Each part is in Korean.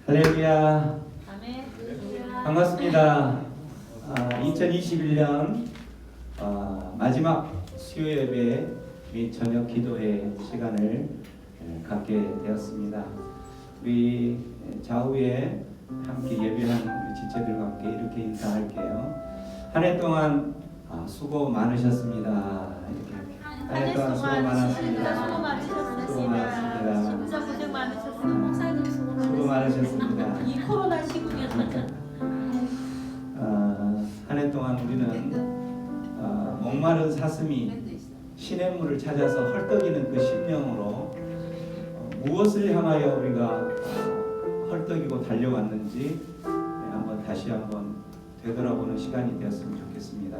할렐루야. 아멘. 반갑습니다. 2021년 마지막 수요 예배 및 저녁 기도회 시간을 갖게 되었습니다. 우리 좌우에 함께 예배한 우리 지체들과 함께 이렇게 인사할게요. 한 해 동안 수고 많으셨습니다. 한 해 동안 수고 많았습니다. 수고 많았습니다. 진짜 고생 많으셨습니다. 목사님 수고 많으셨습니다. 이 코로나 시국에 한 해 동안 우리는 목마른 사슴이 시냇물을 찾아서 헐떡이는 그 심령으로 무엇을 향하여 우리가 헐떡이고 달려왔는지 다시 한번 되돌아보는 시간이 되었으면 좋겠습니다.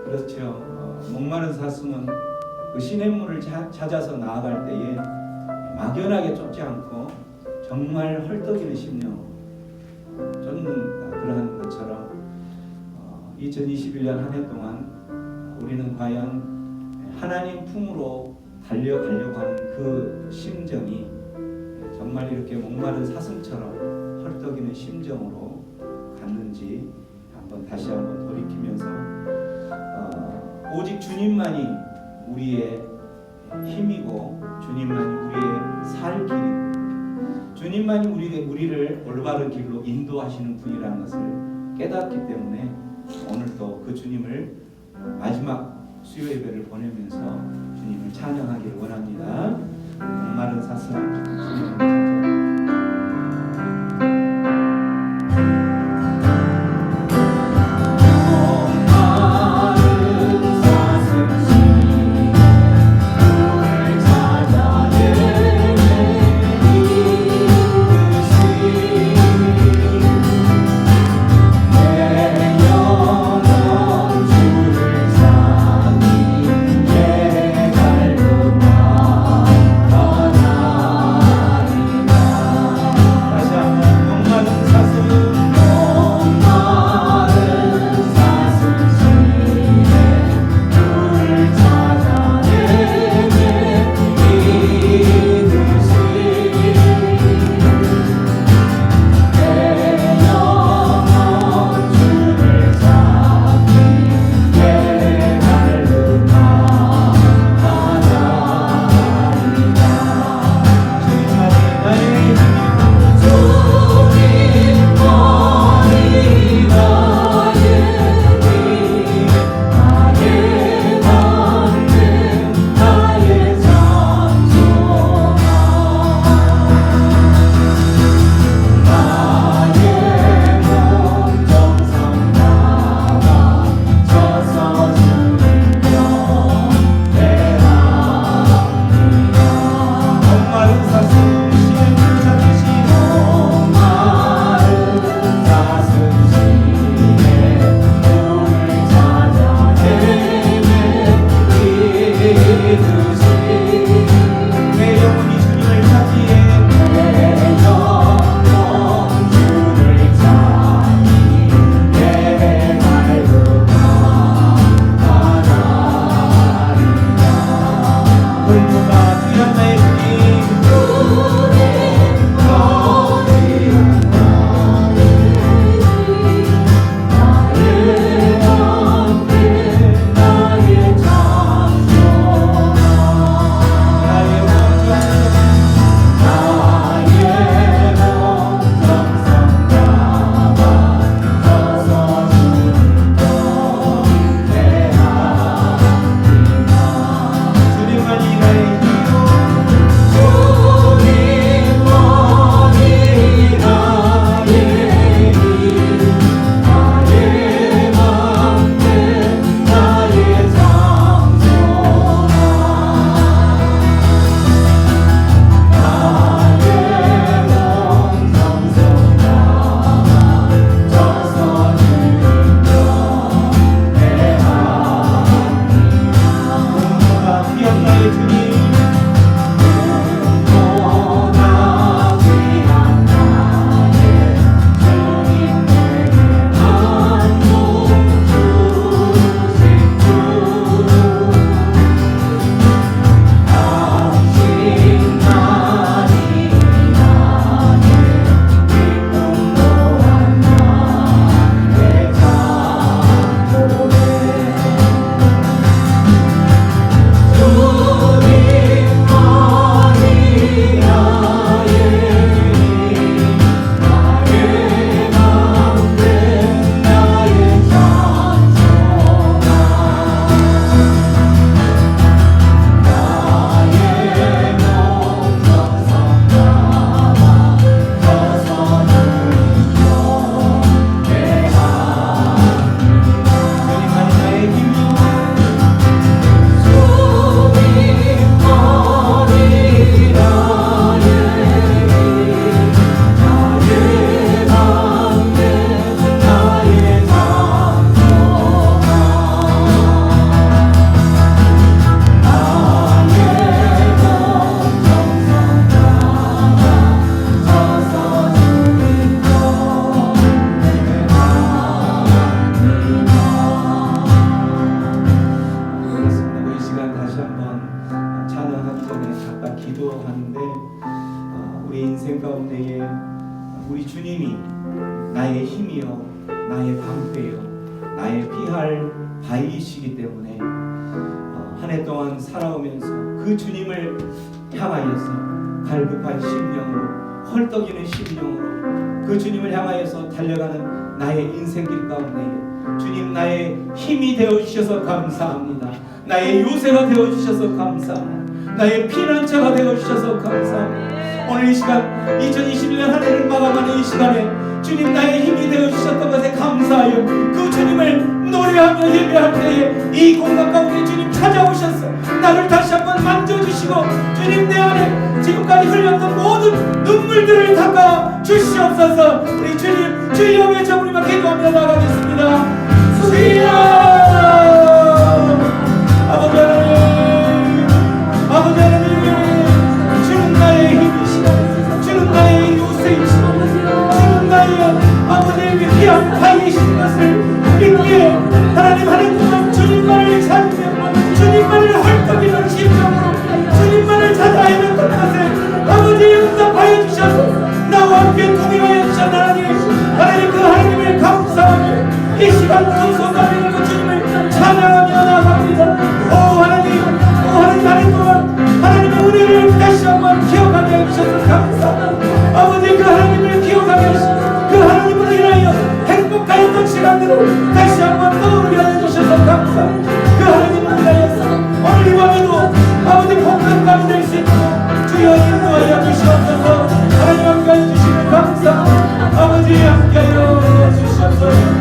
그렇죠. 목마른 사슴은 그 시냇물을 찾아서 나아갈 때에 막연하게 쫓지 않고 정말 헐떡이는 심령 쫓는 그러한 것처럼 2021년 한 해 동안 우리는 과연 하나님 품으로 달려가려고 하는 그 심정이 정말 이렇게 목마른 사슴처럼 헐떡이는 심정으로 갔는지 다시 한번 돌이키면서 오직 주님만이 우리의 힘이고 주님만이 우리의 살 길이고 주님만이 우리를 올바른 길로 인도하시는 분이라는 것을 깨닫기 때문에 오늘도 그 주님을 마지막 수요 예배를 보내면서 주님을 찬양하기를 원합니다. 목마른 사슴 주님을 찾아 내 발로 나아가 우리 인생 가운데에 우리 주님이 나의 힘이요 나의 방패요 나의 피할 바위이시기 때문에 한 해 동안 살아오면서 그 주님을 향하여서 갈급한 심령으로 헐떡이는 심령으로 그 주님을 향하여서 달려가는 나의 인생길 가운데 주님 나의 힘이 되어주셔서 감사합니다. 나의 요새가 되어주셔서 감사합니다. 나의 피난처가 되어주셔서 감사합니다. 오늘 이 시간 2021년 한 해를 마감하는 이 시간에 주님 나의 힘이 되어주셨던 것에 감사하여 그 주님을 노래하며 예배할 때에 이 공간 가운데 주님 찾아오셔서 나를 다시 한번 만져주시고 주님 내 안에 지금까지 흘렸던 모든 눈물들을 닦아 주시옵소서. 우리 주님 주여 외쳐 우리만 기도하며 나가겠습니다. 주여 아버지 하나님 아버지 하나님 주는 나의 힘이시고 주는 나의 요새이시고 주는 나의 아버지의 귀한 바위이신 것을 믿기에 하나님 하나님 동안 주님만을 찾으며 주님만을 헐떡이는 심정으로 주님만을 찾아 헤맸던 것을 아버지 응답하여 주셔서 나와 함께 동행하여 주신 하나님 그 하나님을 감사하며 이 시간 두 손을 들고 주님을 찬양하며 나아갑니다. 오 하나님 하나님 동안 하나님의 은혜를 다시 한번 기억하게 해주셔서 감사합니다. 아버지 그 하나님을 기억하게 해주셔서 그 하나님으로 인하여 행복하였던 시간들을 다시 한번 떠오르게 해주셔서 감사합니다. 그 하나님을 인하여서 오늘 이 밤에도 아버지 복된 될 수 있도록 주여 인도하여 주시옵소서. 하나님 함께하여 주시면 감사합니다. 아버지 함께하여 주시옵소서.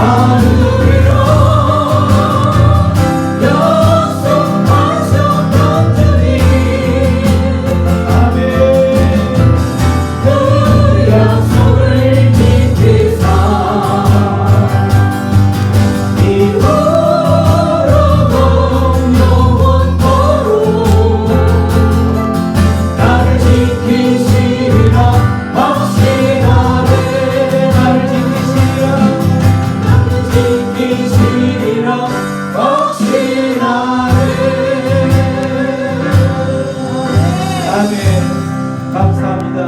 하늘이로 약속하셨던 주님 아멘 그 약속을 지키사 이후로도 영원토록 나를 지키시리라 확신하네 나를 지키시리라 확신하네 아멘 감사합니다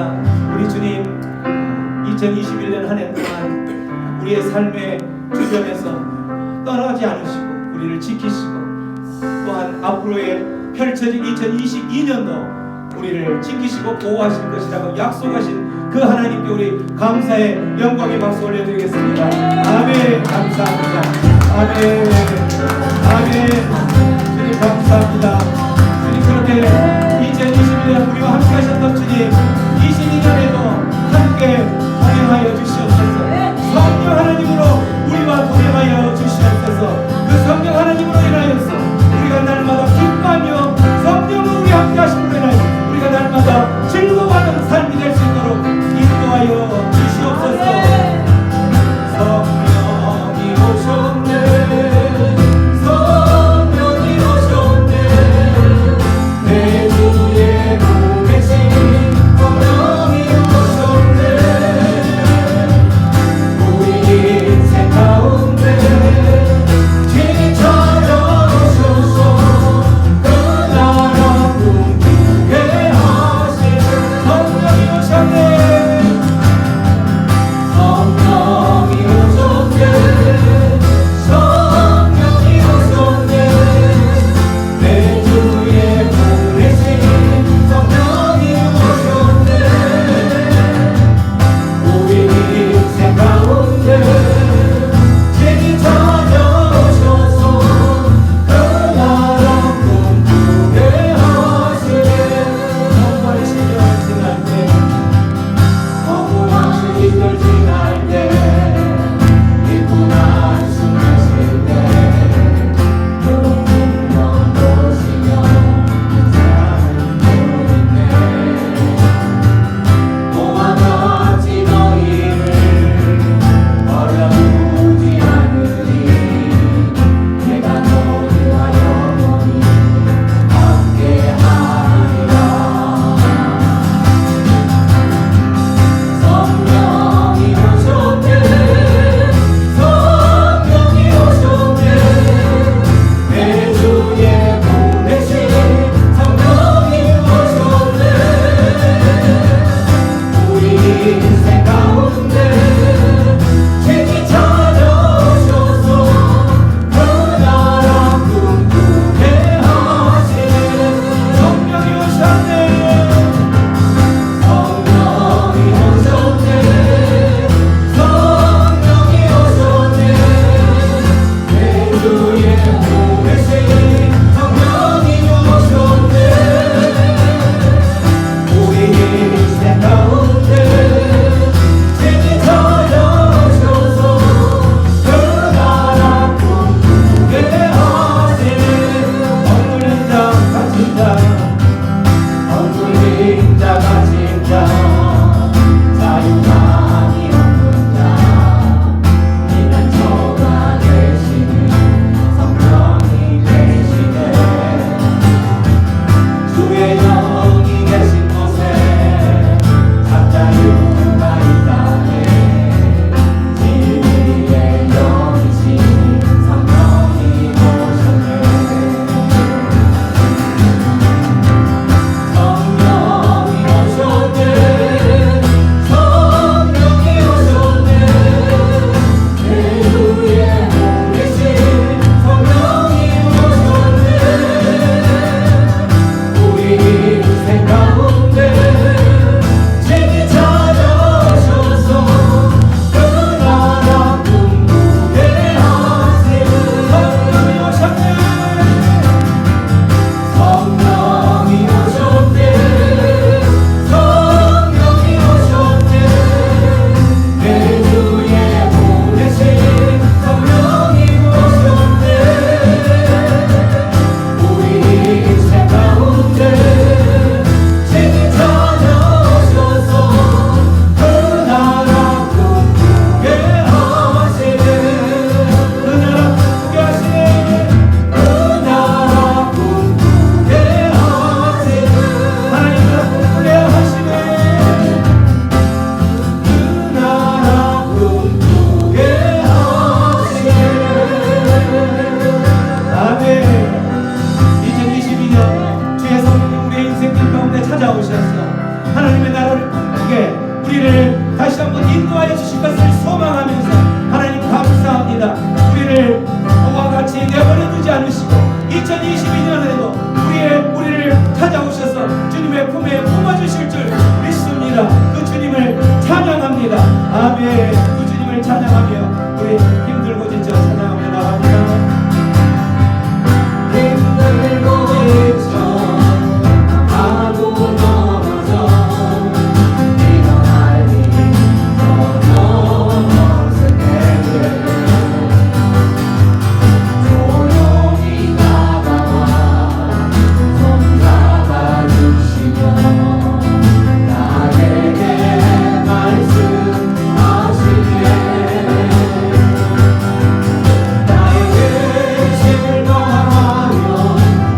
우리 주님 2021년 한 해 동안 우리의 삶의 주변에서 떠나지 않으시고 우리를 지키시고 또한 앞으로의 펼쳐질 2022년도 우리를 지키시고 보호하실 것이라고 약속하신 그 하나님께 우리 감사의 영광의 박수 올려드리겠습니다. 아멘 감사합니다. 아멘 아멘 주님 감사합니다. 주님 그렇게 2021년 우리와 함께 하셨던 주님 22년에도 함께 동행하여 주시옵소서. 성령 하나님으로 우리와 동행하여 주시옵소서. 그 성령 하나님으로 인하여서 우리가 날마다 기뻐하며 성령으로 우리 함께 하심으로 인하여 우리가 날마다 즐거워하는 삶이 될 수 있도록 인도하여 주시옵소서. 성령 우리를 그와 같이 내버려 두지 않으시고 2022년에도 우리를 찾아오셔서 주님의 품에 품어주실 줄 믿습니다. 그 주님을 찬양합니다. 아멘. 그 주님을 찬양하며 우리 힘들고 지쳐 찬양하며 나갑니다. 힘들고 지쳐 하고 넘어져 일어날 일 전혀 없을 때에 조용히 다가와 손 잡아주시며 나에게 말씀하시네. 나에게 실망하며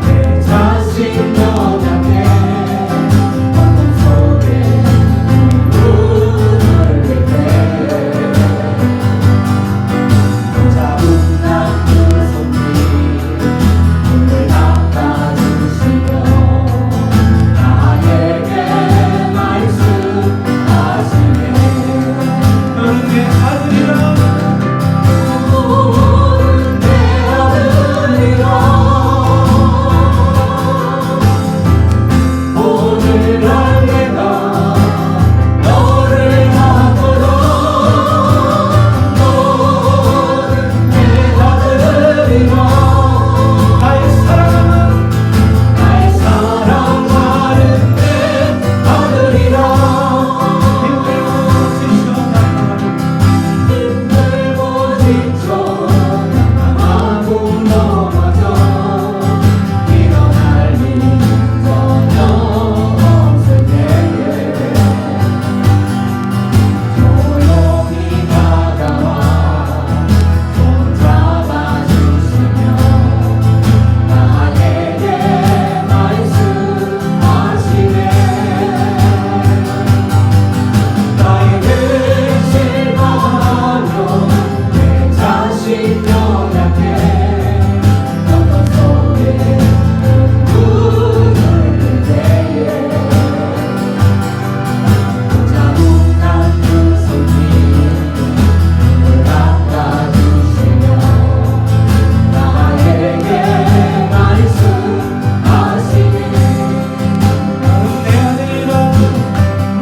내 자신 연약해 어둠 속에 눈을 뜰 때 자국난 두 손이 문을 닦아주시며 나에게 말씀하시네. 너는 내 아들이라 너는 내 아들이라 오늘 날 내가 너를 낳도록 너는 내 아들이라 나의 사랑하는 내 아들이라 힘들고 지쳐 낙하고 넘어져 일어날 일 전혀 없을 때에 조용히 다가와 손 잡아주시며 나에게 말씀하시네. 나에게 실망하며 내 자신 연약해 어둠 속에 눈을 뜰 때에 자국난 두 손이 문을 닦아주시며 나에게 말씀하시네. 너는 내 아들이라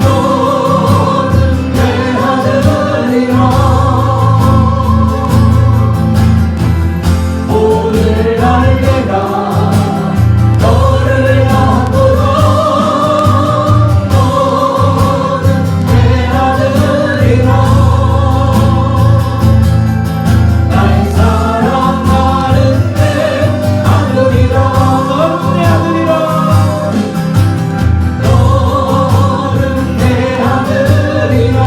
너는 내 아들이라 오늘 날 내가 너를 낳도록 너는 내 아들이라 나의 사랑하는 내 아들이라 너는 내 아들이라 너는 내 아들이라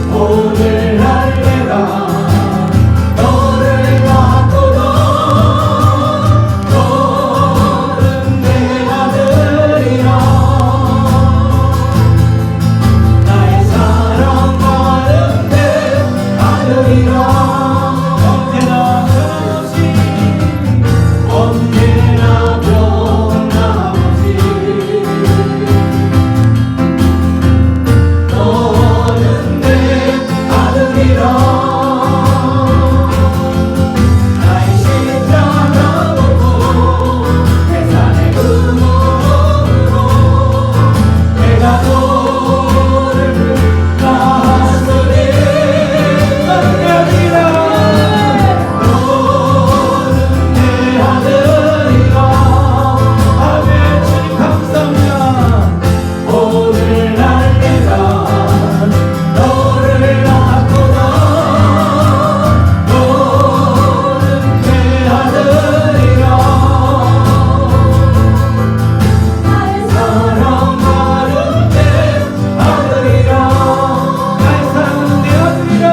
오늘 날 내가 너를 낳도록 너는 내 아들이라 나의 사랑하는 내 아들이라 언제나 변함없이 언제나 변함없이 너는 내 아들이라 나의 십자가 보고 계산의 금으로 내가 너를 낳았으니 너는 내 아들이라 너는 내 아들이라 아멘. 주님 감사합니다. 오늘 날 내가 너를 낳도록 너는 내 아들이라 나의 사랑하는 내 아들이라 나의 사랑하는 내 아들이라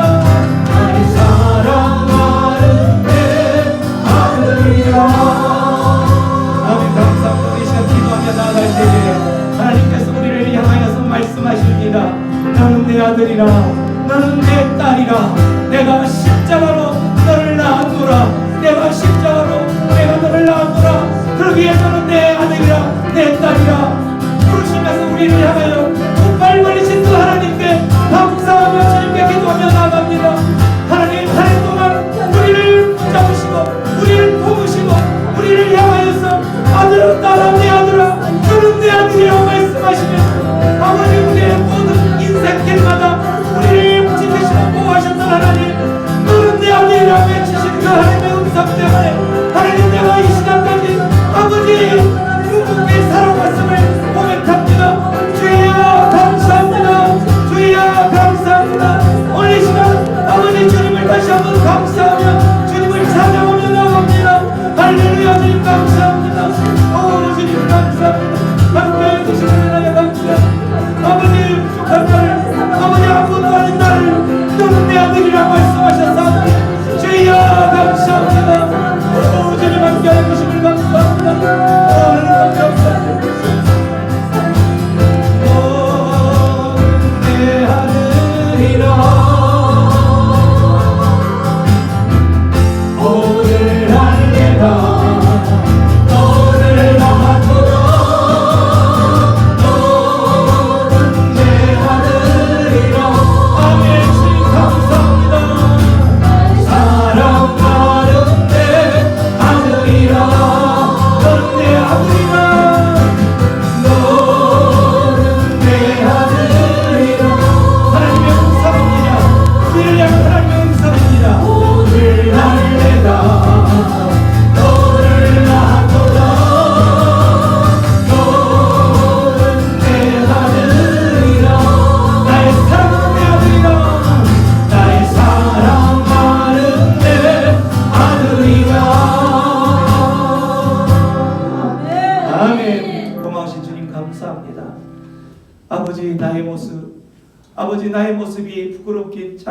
나의 사랑하는 내 아들이라 아멘. 감사합니다. 우리 시간 기도하며 나아갈 때에 하나님께서 우리를 향하여서 말씀하십니다. 너는 내 아들이라 너는 내 딸이라 내가 십자가로 너를 낳았노라 내가 십자가로 내가 너를 낳았노라 그러기에 너는 내 아들이라 내 딸이라 부르시면서 우리를 향하여 발 벌리신 그 하나님께 감사하며 주님께 기도하며 나아갑니다.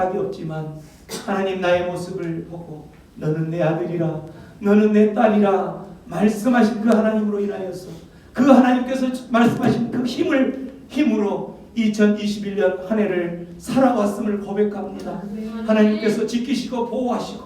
짝이 없지만 하나님 나의 모습을 보고 너는 내 아들이라 너는 내 딸이라 말씀하신 그 하나님으로 인하여서 그 하나님께서 말씀하신 그 힘으로 2021년 한 해를 살아왔음을 고백합니다. 하나님께서 지키시고 보호하시고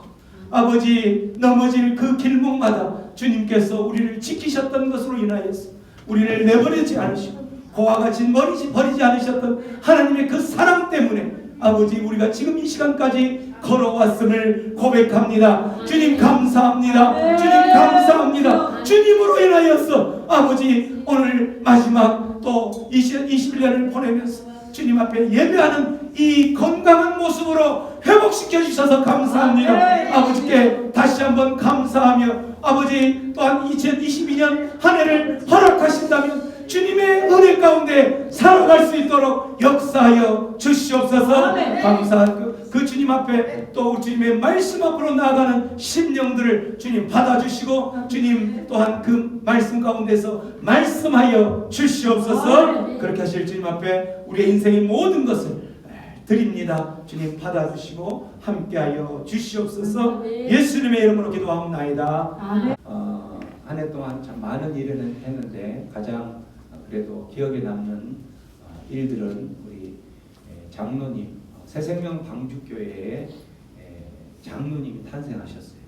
아버지 넘어질 그 길목마다 주님께서 우리를 지키셨던 것으로 인하여서 우리를 내버리지 않으시고 고와 같이 버리지 않으셨던 하나님의 그 사랑 때문에 아버지 우리가 지금 이 시간까지 걸어왔음을 고백합니다. 주님 감사합니다. 주님 감사합니다. 주님으로 인하여서 아버지 오늘 마지막 또 21년을 보내면서 주님 앞에 예배하는 이 건강한 모습으로 회복시켜 주셔서 감사합니다. 아버지께 다시 한번 감사하며 아버지 또한 2022년 한 해를 허락하신다면 주님의 은혜 가운데 살아갈 수 있도록 역사하여 주시옵소서. 감사한 그 주님 앞에 또 주님의 말씀 앞으로 나아가는 심령들을 주님 받아주시고 주님 또한 그 말씀 가운데서 말씀하여 주시옵소서. 그렇게 하실 주님 앞에 우리의 인생의 모든 것을 드립니다. 주님 받아주시고 함께하여 주시옵소서. 예수님의 이름으로 기도하옵나이다. 한 해 동안 참 많은 일을 했는데 가장 그래도 기억에 남는 일들은 우리 장로님 새생명 방주교회에 장로님이 탄생하셨어요.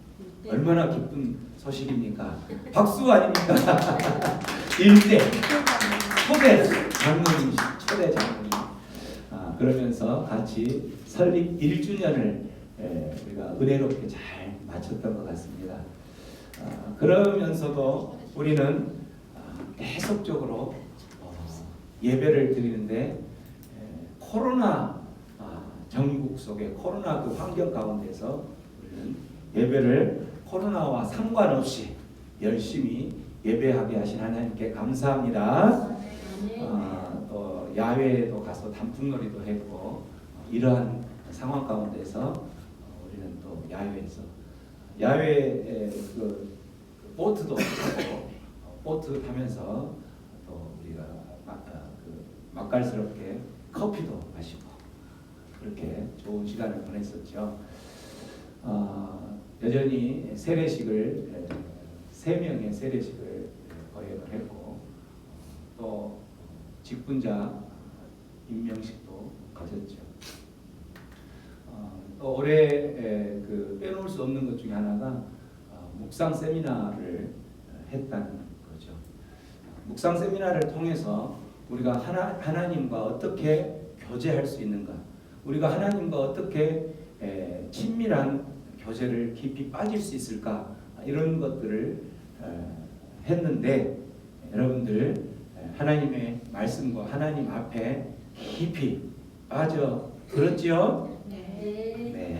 얼마나 기쁜 소식입니까? 박수 아닙니까? 일대 초대 장로님, 초대 장로님. 그러면서 같이 설립 1주년을 우리가 은혜롭게 잘 마쳤던 것 같습니다. 그러면서도 우리는 계속적으로 예배를 드리는데 코로나 전국 속에 코로나 그 환경 가운데서 우리는 예배를 코로나와 상관없이 열심히 예배하게 하신 하나님께 감사합니다. 또 야외에도 가서 단풍놀이도 했고 이러한 상황 가운데서 우리는 또 야외에 그 보트도 타고 보트 타면서 또 우리가 맛깔스럽게 커피도 마시고 그렇게 좋은 시간을 보냈었죠. 여전히 세례식을 3명의 세례식을 거행을 했고 또 직분자 임명식도 가졌죠. 또 올해 그 빼놓을 수 없는 것 중에 하나가 묵상 세미나를 했다는 거죠. 묵상 세미나를 통해서 우리가 하나님과 어떻게 교제할 수 있는가, 우리가 하나님과 어떻게 친밀한 교제를 깊이 빠질 수 있을까, 이런 것들을 했는데 여러분들 하나님의 말씀과 하나님 앞에 깊이 빠져 들었지요? 네.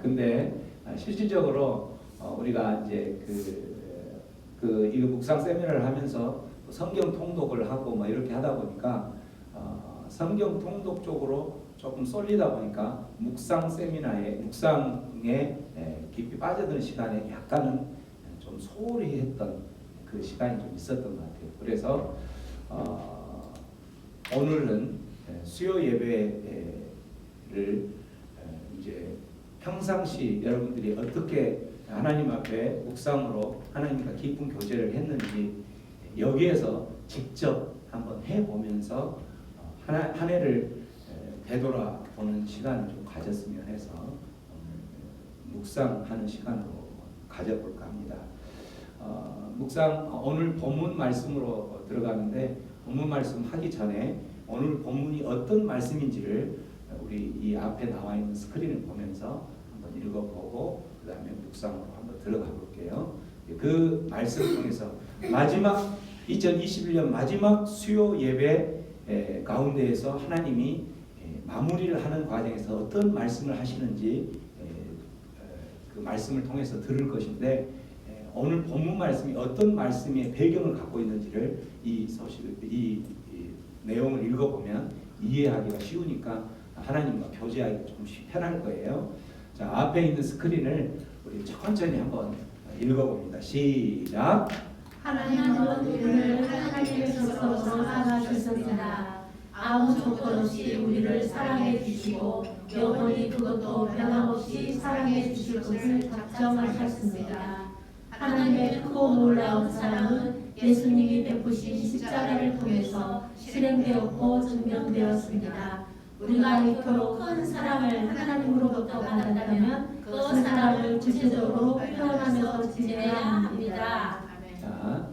근데 실질적으로 우리가 이제 이거 묵상 세미나를 하면서 성경 통독을 하고 뭐 이렇게 하다 보니까 성경 통독 쪽으로 조금 쏠리다 보니까 묵상에 깊이 빠져드는 시간에 약간은 좀 소홀히 했던 그 시간이 좀 있었던 것 같아요. 그래서 오늘은 수요 예배를 이제 평상시 여러분들이 어떻게 하나님 앞에 묵상으로 하나님과 깊은 교제를 했는지 여기에서 직접 한번 해보면서 한 해를 되돌아보는 시간을 좀 가졌으면 해서 묵상하는 시간으로 가져볼까 합니다. 묵상 오늘 본문 말씀으로 들어가는데 본문 말씀 하기 전에 오늘 본문이 어떤 말씀인지를 우리 이 앞에 나와 있는 스크린을 보면서 한번 읽어보고 그 다음에 묵상으로 한번 들어가 볼게요. 그 말씀 통해서 마지막 2021년 마지막 수요 예배 가운데에서 하나님이 마무리를 하는 과정에서 어떤 말씀을 하시는지 그 말씀을 통해서 들을 것인데 오늘 본문 말씀이 어떤 말씀의 배경을 갖고 있는지를 이 내용을 읽어보면 이해하기가 쉬우니까 하나님과 교제하기가 조금 편할 거예요. 자, 앞에 있는 스크린을 우리 천천히 한번 읽어봅니다. 시작. 하나님은 우리를 하나님께서 정하셨습니다. 아무 조건 없이 우리를 사랑해 주시고 영원히 그것도 변함없이 사랑해 주실 것을 작정하셨습니다. 하나님의 크고 놀라운 사랑은 예수님이 베푸신 십자가를 통해서 실행되었고 증명되었습니다. 우리가 이토록 큰 사랑을 하나님으로부터 받았다면 그 사랑을 구체적으로 표현하면서 지내야 합니다. 자,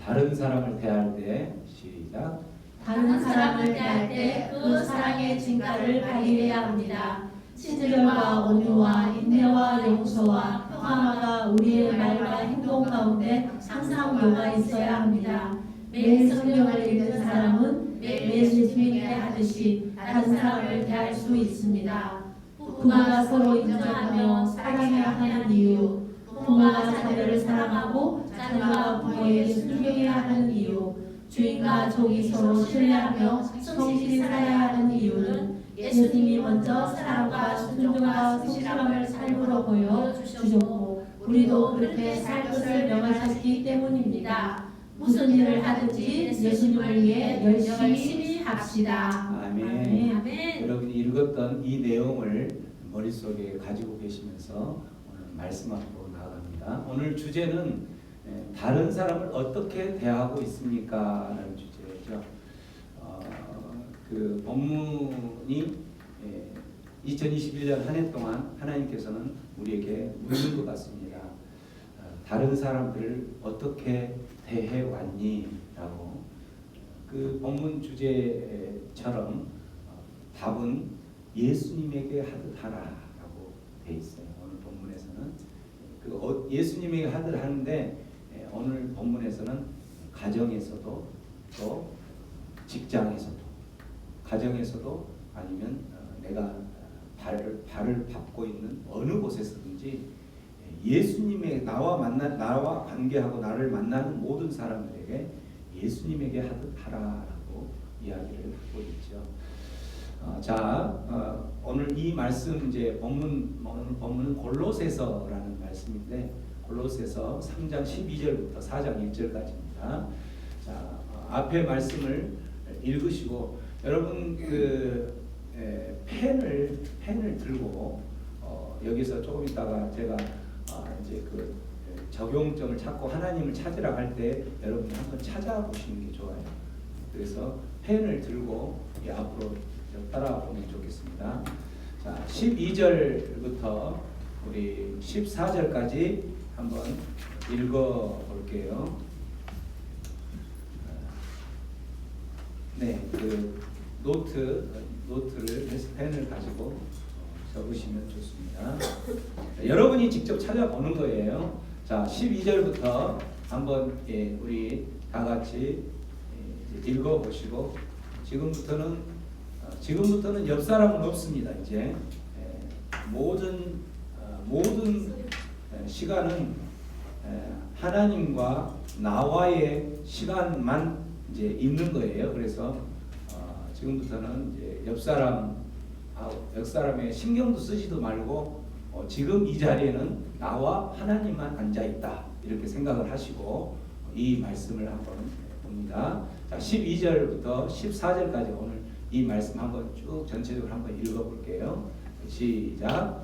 다른 사람을 대할 때 시작. 다른 사람을 대할 때 그 사랑의 진가를 발휘해야 합니다. 친절과 온유와 인내와 용서와 평화가 우리의 말과 행동 가운데 항상 녹아 있어야 합니다. 매일 성경을 읽는 사람은 매일 예수님께 하듯이 다른 사람을 대할 수 있습니다. 부부가 서로 인정하며 사랑해야 하는 이유, 부모가 자녀를 사랑하고 자녀가 부모에게 순종해야 하는 이유, 주인과 종이 서로 신뢰하며 성실히 살아야 하는 이유는 예수님이 먼저 사랑과 순종과 성실함을 삶으로 보여주셨고 우리도 그렇게 살 것을 명하셨기 때문입니다. 무슨 일을 하든지 예수님을 위해 열심히 합시다. 아멘. 아멘. 여러분이 읽었던 이 내용을 머릿속에 가지고 계시면서 오늘 말씀 앞으로 나아갑니다. 오늘 주제는 다른 사람을 어떻게 대하고 있습니까? 라는 주제죠. 그 본문이 2021년 한 해 동안 하나님께서는 우리에게 묻는 것 같습니다. 다른 사람들을 어떻게 대해 왔니? 라고 그 본문 주제처럼 답은 예수님에게 하듯 하라라고 돼 있어요. 오늘 본문에서는 그 예수님에게 하듯 하는데 오늘 본문에서는 가정에서도 또 가정에서도 아니면 내가 발을 밟고 있는 어느 곳에서든지 예수님의 나와 관계하고 나를 만나는 모든 사람들에게 예수님에게 하듯 하라라고 이야기를 하고 있죠. 오늘 이 말씀 이제 오늘 본문은 골로새서라는 말씀인데 골로새서 3장 12절부터 4장 1절까지입니다. 자, 앞에 말씀을 읽으시고 여러분 그 펜을 들고 여기서 조금 있다가 제가 이제 그 적용점을 찾고 하나님을 찾으라 할 때 여러분이 한번 찾아보시는 게 좋아요. 그래서 펜을 들고 앞으로 따라보면 좋겠습니다. 자, 12절부터 우리 14절까지 한번 읽어볼게요. 네, 그 노트를 펜을 가지고 적으시면 좋습니다. 여러분이 직접 찾아보는 거예요. 자, 12절부터 한번 우리 다 같이 읽어보시고 지금부터는 옆 사람은 없습니다. 이제 모든 시간은 하나님과 나와의 시간만 이제 있는 거예요. 그래서 지금부터는 이제 옆 사람의 신경도 쓰지도 말고 지금 이 자리에는 나와 하나님만 앉아 있다 이렇게 생각을 하시고 이 말씀을 한번 봅니다. 자, 12절부터 14절까지 오늘 이 말씀 한번 쭉 전체적으로 한번 읽어볼게요. 시작.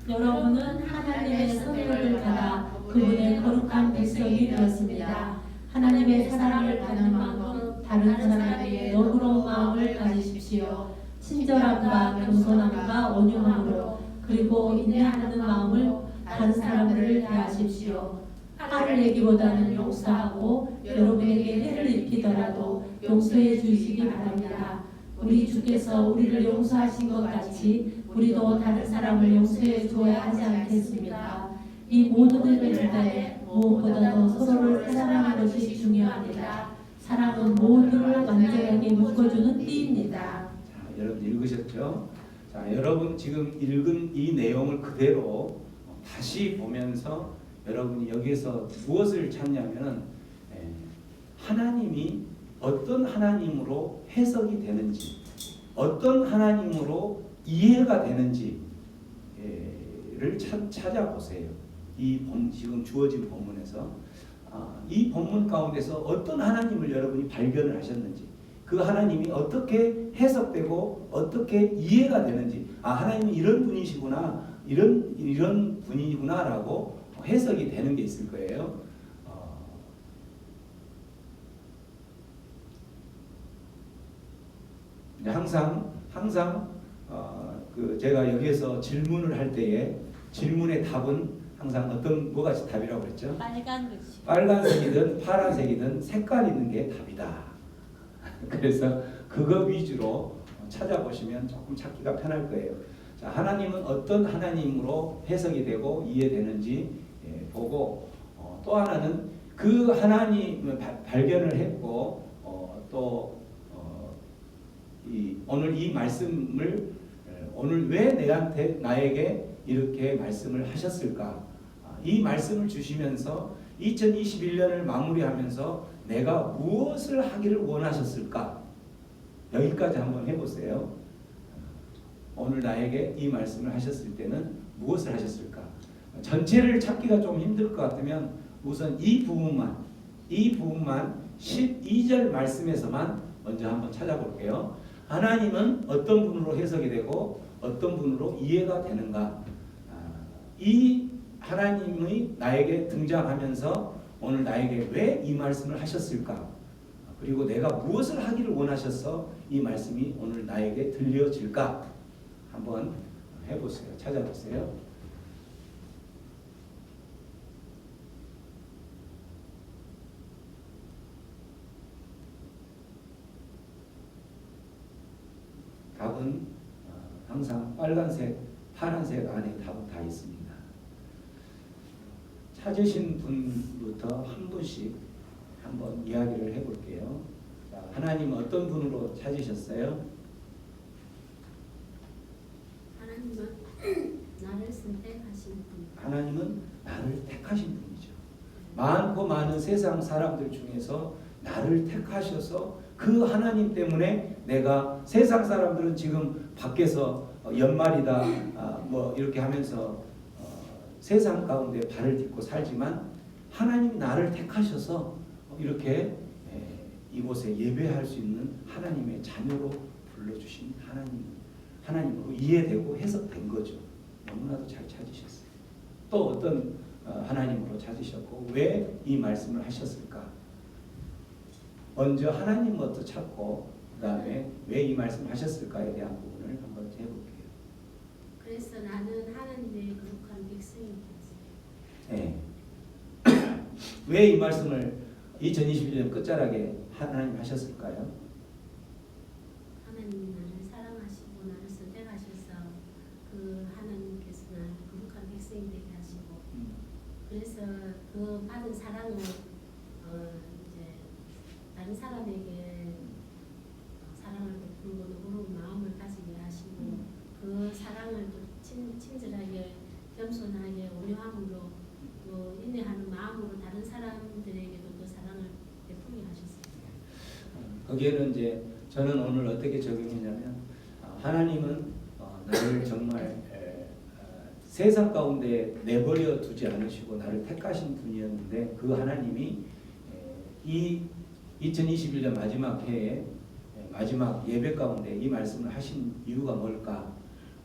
여러분은 하나님의 선물을 받아 그분의 거룩한 백성이 되었습니다. 하나님의 사랑을 받는 만큼 다른 사람에게 너그러운 마음을 가지십시오. 친절함과 겸손함과 온유함으로 그리고 인내하는 마음을 다른 사람들을 대하십시오. 화를 내기보다는 용서하고 여러분에게 해를 입히더라도 용서해 주시기 바랍니다. 우리 주께서 우리를 용서하신 것 같이 우리도 다른 사람을 용서해 줘야 하지 않겠습니까? 이 모든 일을 할 무엇보다도 서로를 사랑하는 것이 중요합니다. 사랑은 모두를 완전하게 묶어주는 띠입니다. 자, 여러분 읽으셨죠? 자, 여러분 지금 읽은 이 내용을 그대로 다시 보면서 여러분이 여기서 무엇을 찾냐면은 하나님이 어떤 하나님으로 해석이 되는지, 어떤 하나님으로 이해가 되는지를 찾아보세요. 지금 주어진 본문에서 이 본문 가운데서 어떤 하나님을 여러분이 발견을 하셨는지, 그 하나님이 어떻게 해석되고 어떻게 이해가 되는지, 하나님은 이런 분이시구나, 이런 분이구나라고 해석이 되는 게 있을 거예요. 항상 제가 여기에서 질문을 할 때에 질문의 답은 항상 뭐가 답이라고 그랬죠? 빨간 글씨. 빨간색이든 파란색이든 색깔 있는 게 답이다. 그래서 그거 위주로 찾아보시면 조금 찾기가 편할 거예요. 자, 하나님은 어떤 하나님으로 해석이 되고 이해되는지 보고, 또 하나는 그 하나님을 발견을 했고, 오늘 이 말씀을 오늘 왜 나에게 이렇게 말씀을 하셨을까? 이 말씀을 주시면서 2021년을 마무리하면서 내가 무엇을 하기를 원하셨을까? 여기까지 한번 해보세요. 오늘 나에게 이 말씀을 하셨을 때는 무엇을 하셨을까? 전체를 찾기가 좀 힘들 것 같으면 우선 이 부분만 12절 말씀에서만 먼저 한번 찾아볼게요. 하나님은 어떤 분으로 해석이 되고 어떤 분으로 이해가 되는가? 이 하나님이 나에게 등장하면서 오늘 나에게 왜 이 말씀을 하셨을까? 그리고 내가 무엇을 하기를 원하셔서 이 말씀이 오늘 나에게 들려질까? 한번 해보세요. 찾아보세요. 답은 항상 빨간색, 파란색 안에 답은 다 있습니다. 찾으신 분부터 한 분씩 한번 이야기를 해볼게요. 자, 하나님 어떤 분으로 찾으셨어요? 하나님은 나를 선택하신 분. 하나님은 나를 택하신 분이죠. 많고 많은 세상 사람들 중에서 나를 택하셔서 그 하나님 때문에 내가, 세상 사람들은 지금 밖에서 연말이다 뭐 이렇게 하면서 세상 가운데 발을 딛고 살지만 하나님이 나를 택하셔서 이렇게 이곳에 예배할 수 있는 하나님의 자녀로 불러주신 하나님으로 이해되고 해석된 거죠. 너무나도 잘 찾으셨어요. 또 어떤 하나님으로 찾으셨고 왜 이 말씀을 하셨을까? 먼저 하나님부터 찾고 그 다음에 왜 이 말씀을 하셨을까에 대한 부분을 한번 해볼게요. 그래서 나는 하나님의 거룩한 백성이 되었어요. 네. 왜 이 말씀을 2021년 끝자락에 하나님 하셨을까요? 하나님이 나를 사랑하시고 나를 선택하셔서 그 하나님께서 나를 거룩한 백성이 되게 하시고 그래서 그 받은 사랑을 이제 다른 사람에게 사랑을 베풀고 너그러운 마음을 가지게 하시고 그 사랑을 또 친절하게 겸손하게 온유함으로 또 인내하는 마음으로 다른 사람들에게도 또 사랑을 베풀게 하셨어요. 거기에는 이제 저는 오늘 어떻게 적용했냐면 하나님은 나를 정말 세상 가운데 내버려 두지 않으시고 나를 택하신 분이었는데 그 하나님이 이 2021년 마지막 해에 마지막 예배 가운데 이 말씀을 하신 이유가 뭘까?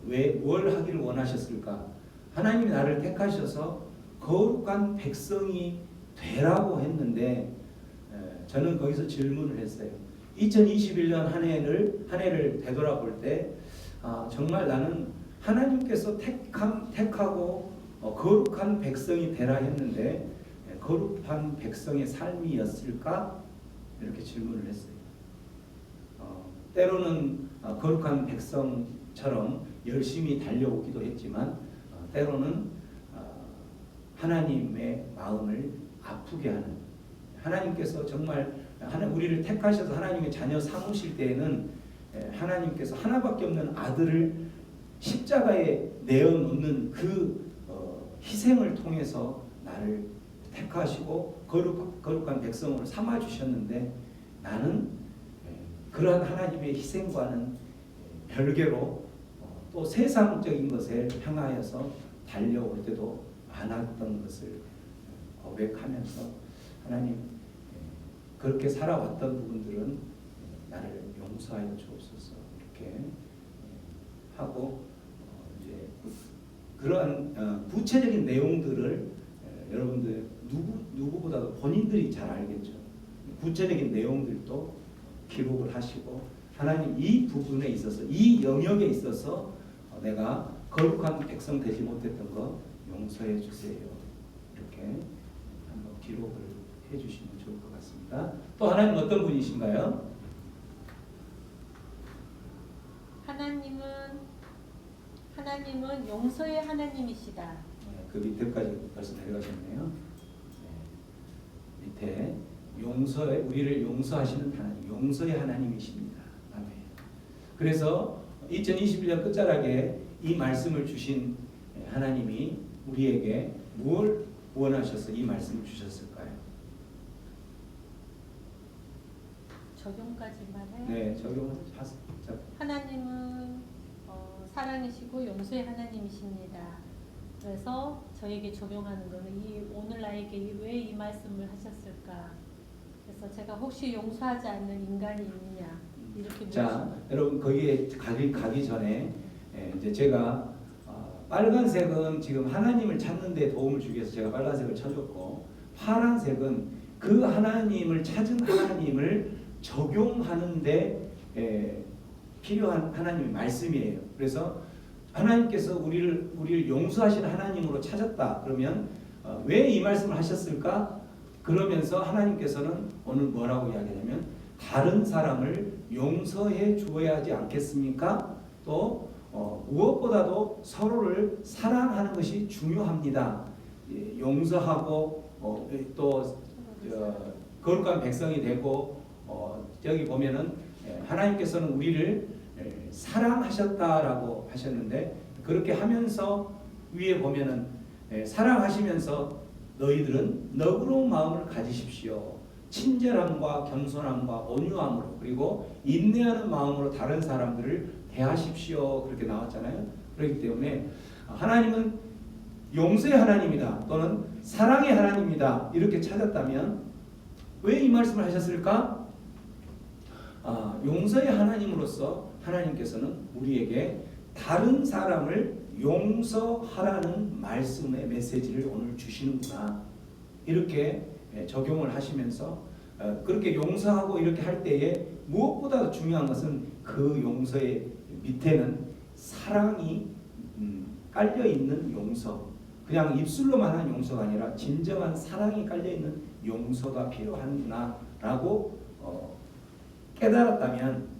뭘 하기를 원하셨을까? 하나님이 나를 택하셔서 거룩한 백성이 되라고 했는데 저는 거기서 질문을 했어요. 2021년 한 해를 되돌아볼 때 정말 나는 하나님께서 택하고 거룩한 백성이 되라 했는데 거룩한 백성의 삶이었을까? 이렇게 질문을 했어요. 때로는 거룩한 백성처럼 열심히 달려오기도 했지만 때로는 하나님의 마음을 아프게 하는, 하나님께서 정말 우리를 택하셔서 하나님의 자녀 삼으실 때에는 하나님께서 하나밖에 없는 아들을 십자가에 내어놓는 그 희생을 통해서 나를 택하시고 거룩한 백성으로 삼아주셨는데 나는 그러한 하나님의 희생과는 별개로 또 세상적인 것에 향하여서 달려올 때도 많았던 것을 고백하면서 하나님 그렇게 살아왔던 부분들은 나를 용서하여 주옵소서 이렇게 하고 이제 그러한 구체적인 내용들을 여러분들 누구보다도 본인들이 잘 알겠죠. 구체적인 내용들도 기록을 하시고 하나님 이 부분에 있어서 이 영역에 있어서 내가 거룩한 백성 되지 못했던 거 용서해 주세요. 이렇게 한번 기록을 해주시면 좋을 것 같습니다. 또 하나님 어떤 분이신가요? 하나님은 용서의 하나님이시다. 네, 그 밑에까지 벌써 내려가셨네요. 네, 밑에 우리를 용서하시는 하나님, 용서의 하나님이십니다. 아멘. 그래서 2021년 끝자락에 이 말씀을 주신 하나님이 우리에게 무엇을 원하셔서 이 말씀을 주셨을까요? 적용까지만 해. 네, 적용을 하나님은 사랑이시고 용서의 하나님이십니다. 그래서 저에게 적용하는 것은 오늘 나에게 왜 이 말씀을 하셨을까? 그래서 제가 혹시 용서하지 않는 인간이 있느냐 이렇게 자, 여러분 거기에 가기 전에 이제 제가 빨간색은 지금 하나님을 찾는 데 도움을 주기 위해서 제가 빨간색을 쳐줬고 파란색은 그 하나님을 찾은 하나님을 적용하는데 필요한 하나님의 말씀이에요. 그래서 하나님께서 우리를 용서하시는 하나님으로 찾았다. 그러면 왜 이 말씀을 하셨을까? 그러면서 하나님께서는 오늘 뭐라고 이야기하냐면 다른 사람을 용서해 주어야 하지 않겠습니까? 또 무엇보다도 서로를 사랑하는 것이 중요합니다. 용서하고 또 거룩한 백성이 되고 여기 보면은 하나님께서는 우리를 사랑하셨다라고 하셨는데 그렇게 하면서 위에 보면은 사랑하시면서 너희들은 너그러운 마음을 가지십시오. 친절함과 겸손함과 온유함으로 그리고 인내하는 마음으로 다른 사람들을 대하십시오. 그렇게 나왔잖아요. 그렇기 때문에 하나님은 용서의 하나님이다 또는 사랑의 하나님이다 이렇게 찾았다면 왜 이 말씀을 하셨을까? 용서의 하나님으로서 하나님께서는 우리에게 다른 사람을 용서하라는 말씀의 메시지를 오늘 주시는구나 이렇게 적용을 하시면서 그렇게 용서하고 이렇게 할 때에 무엇보다 중요한 것은 그 용서의 밑에는 사랑이 깔려 있는 용서 그냥 입술로만 하는 용서가 아니라 진정한 사랑이 깔려 있는 용서가 필요하구나라고 깨달았다면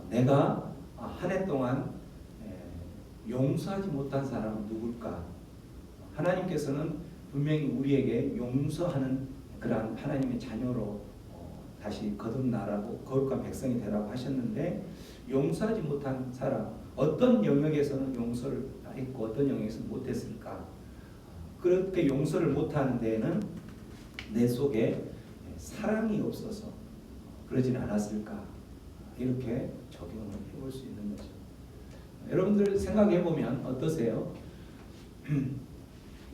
내가 한 해 동안 용서하지 못한 사람은 누굴까? 하나님께서는 분명히 우리에게 용서하는 그러한 하나님의 자녀로 다시 거듭나라고 거룩한 백성이 되라고 하셨는데 용서하지 못한 사람 어떤 영역에서는 용서를 했고 어떤 영역에서는 못했을까? 그렇게 용서를 못하는 데에는 내 속에 사랑이 없어서 그러진 않았을까? 이렇게 적용을 해볼 수 있는 거죠. 여러분들 생각해 보면 어떠세요?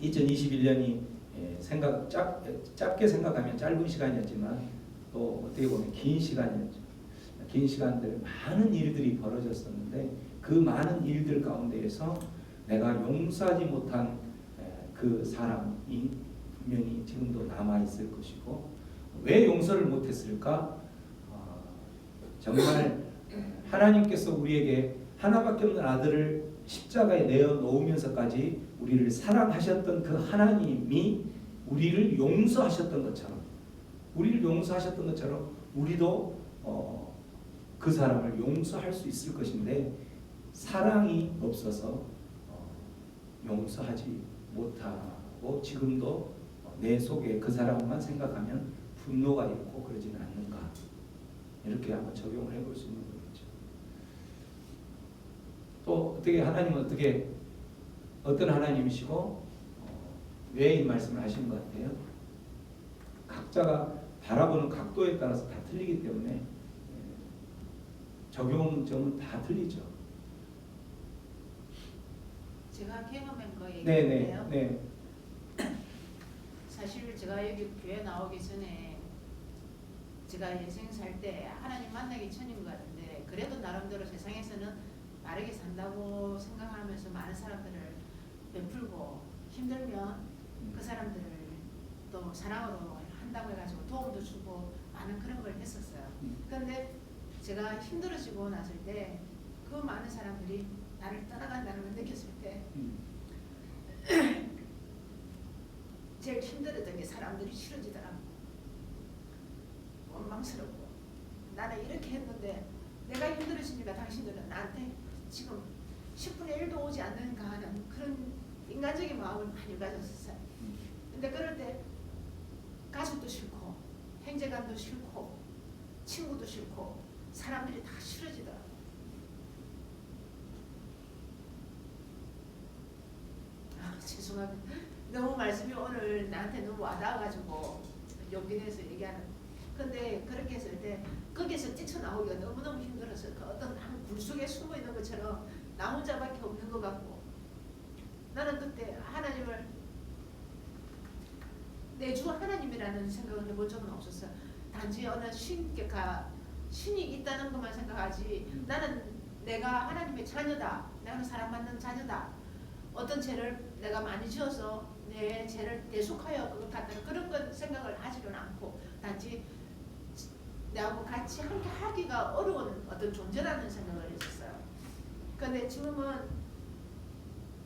2021년이 짧게 생각하면 짧은 시간이었지만 또 어떻게 보면 긴 시간이었죠. 긴 시간들 많은 일들이 벌어졌었는데 그 많은 일들 가운데에서 내가 용서하지 못한 그 사람이 분명히 지금도 남아 있을 것이고 왜 용서를 못했을까? 정말 하나님께서 우리에게 하나밖에 없는 아들을 십자가에 내어 놓으면서까지 우리를 사랑하셨던 그 하나님이 우리를 용서하셨던 것처럼 우리도 그 사람을 용서할 수 있을 것인데 사랑이 없어서 용서하지 못하고 지금도 내 속에 그 사람만 생각하면 분노가 있고 그러지는 않는가 이렇게 한번 적용을 해볼 수 있는 거겠죠. 또 어떻게 하나님은 어떤 하나님이시고 왜 이 말씀을 하시는 것 같아요? 각자가 바라보는 각도에 따라서 다 틀리기 때문에 적용점은 다 틀리죠. 제가 경험한 거 얘기해요. 네. 사실 제가 여기 교회 나오기 전에 제가 예생 살 때 하나님 만나기 전인 것 같은데 그래도 나름대로 세상에서는 바르게 산다고 생각하면서 많은 사람들을 베풀고 힘들면 그 사람들을 또 사랑으로 한다고 해가지고 도움도 주고 많은 그런 걸 했었어요. 그런데 제가 힘들어지고 났을 때 그 많은 사람들이 나를 떠나간다는 걸 느꼈을 때 제일 힘들었던 게 사람들이 싫어지더라고. 원망스럽고 나는 이렇게 했는데 내가 힘들어지니까 당신들은 나한테 지금 10분의 1도 오지 않는가 하는 그런 인간적인 마음을 많이 가졌었어요. 근데 그럴 때 가족도 싫고 형제간도 싫고 친구도 싫고 사람들이 다 싫어지더라고. 죄송합니다. 너무 말씀이 오늘 나한테 너무 와닿아가지고 용기 내서 얘기하는. 근데 그렇게 했을 때 거기서 뛰쳐나오기가 너무너무 힘들어서 그 어떤 나무 굴 속에 숨어 있는 것처럼 나 혼자밖에 없는 것 같고 나는 그때 하나님을 내 주 하나님이라는 생각을 해본 적은 없었어. 단지 어느 신이 있다는 것만 생각하지 나는 내가 하나님의 자녀다. 내가 사람 만난 자녀다. 어떤 죄를 내가 많이 지어서 내 죄를 대속하여 그것 같다는 그런 건 생각을 하지는 않고 단지 나하고 같이 함께 하기가 어려운 어떤 존재라는 생각을 했었어요. 그런데 지금은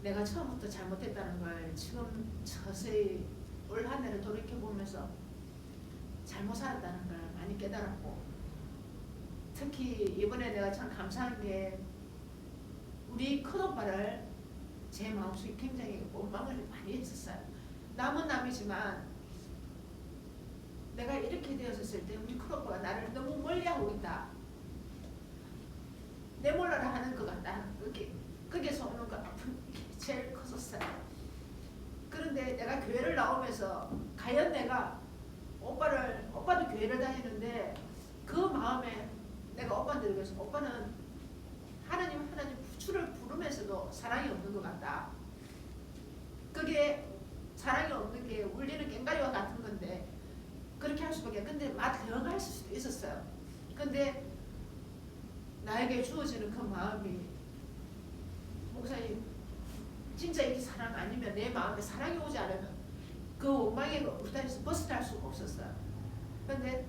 내가 처음부터 잘못했다는 걸 지금 서서히 올 한 해를 돌이켜보면서 잘못 살았다는 걸 많이 깨달았고 특히 이번에 내가 참 감사한 게 우리 큰오빠를 제 마음속에 굉장히 원망을 많이 했었어요. 남은 남이지만 내가 이렇게 되었을 때 우리 큰오빠가 나를 너무 멀리하고 있다. 내몰라라 하는 것 같다. 거기에서 오는 그 아픔이 제일 컸었어요. 그런데 내가 교회를 나오면서 과연 내가 오빠도 교회를 다니는데 그 마음에 내가 오빠한테 그래서 오빠는 하나님 주를 부르면서도 사랑이 없는 것 같다. 그게 사랑이 없는 게 울리는 꽹과리와 같은 건데 그렇게 할 수밖에. 근데 맞대응할 수도 있었어요. 근데 나에게 주어지는 그 마음이 목사님 진짜 이 사랑 아니면 내 마음에 사랑이 오지 않으면 그 원망의 울타리에서 벗어날 수가 없었어요. 근데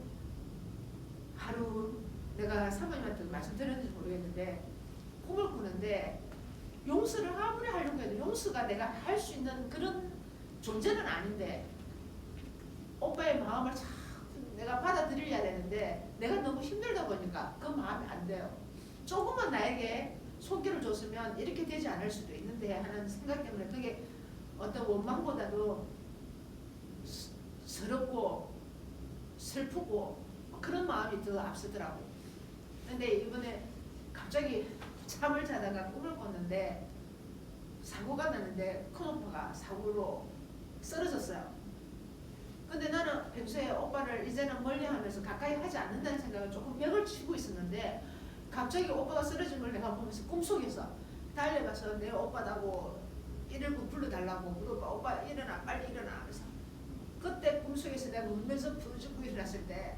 하루 내가 사모님한테 말씀 드렸는지 모르겠는데 꿈을 꾸는데 용서를 아무리 하려고 해도 용서가 내가 할 수 있는 그런 존재는 아닌데 오빠의 마음을 참 내가 받아들여야 되는데 내가 너무 힘들다 보니까 그 마음이 안 돼요. 조금만 나에게 손길을 줬으면 이렇게 되지 않을 수도 있는데 하는 생각 때문에 그게 어떤 원망보다도 서럽고 슬프고 그런 마음이 더 앞서더라고. 근데 이번에 갑자기 잠을 자다가 꿈을 꿨는데 사고가 났는데 큰오빠가 사고로 쓰러졌어요. 근데 나는 평소에 오빠를 이제는 멀리하면서 가까이 하지 않는다는 생각을 조금 벽을 치고 있었는데 갑자기 오빠가 쓰러진 걸 내가 보면서 꿈속에서 달려가서 내 오빠다고 119 불러달라고 그러고 오빠 일어나 빨리 일어나 하면서 그때 꿈속에서 내가 울면서 부르짖고 일어났을 때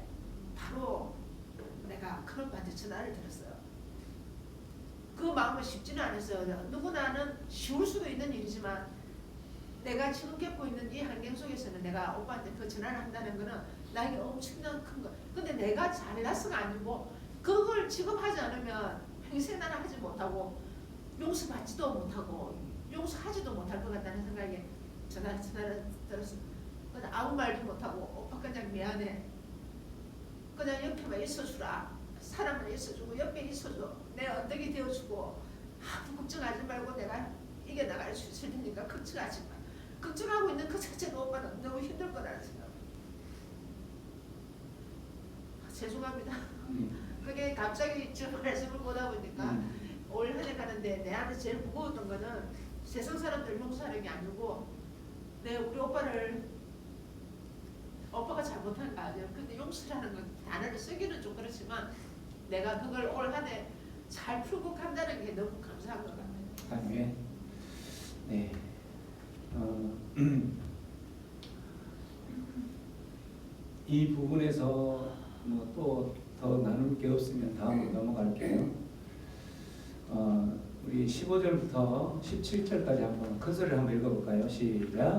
바로 내가 큰오빠한테 전화를 드렸어요. 그 마음은 쉽지는 않았어요. 누구나는 쉬울 수도 있는 일이지만 내가 지금 겪고 있는 이 환경 속에서는 내가 오빠한테 그 전화를 한다는 거는 나에게 엄청난 큰 거. 근데 내가 잘났어가 아니고 그걸 지금 하지 않으면 평생 나는 하지 못하고 용서받지도 못하고 용서하지도 못할 것 같다는 생각에 전화를 들었어. 근데 아무 말도 못하고 오빠 그냥 미안해. 그냥 옆에만 있어주라. 사람은 있어주고 옆에 있어줘. 내 언덕이 되어주고 아무 걱정하지 말고 내가 이겨나갈 수 있을 테니까 걱정하지 마. 걱정하고 있는 그 자체가 오빠는 너무 힘들 거라는 생각. 죄송합니다. 그게 갑자기 저 말씀을 보다 보니까 올 한 해 가는데 내한테 제일 무거웠던 거는 세상 사람들 용서하는 게 아니고 우리 오빠가 잘못한 거 아니에요. 근데 용서라는 건 단어를 쓰기는 좀 그렇지만 내가 그걸 올 한 해 잘 풀고 간다는 게 너무 감사한 것 같아요. 아멘. 네. 이 부분에서 뭐 또 더 나눌 게 없으면 다음으로 넘어갈게요. 우리 15절부터 17절까지 한번 큰 소리를 한번 읽어볼까요? 시작.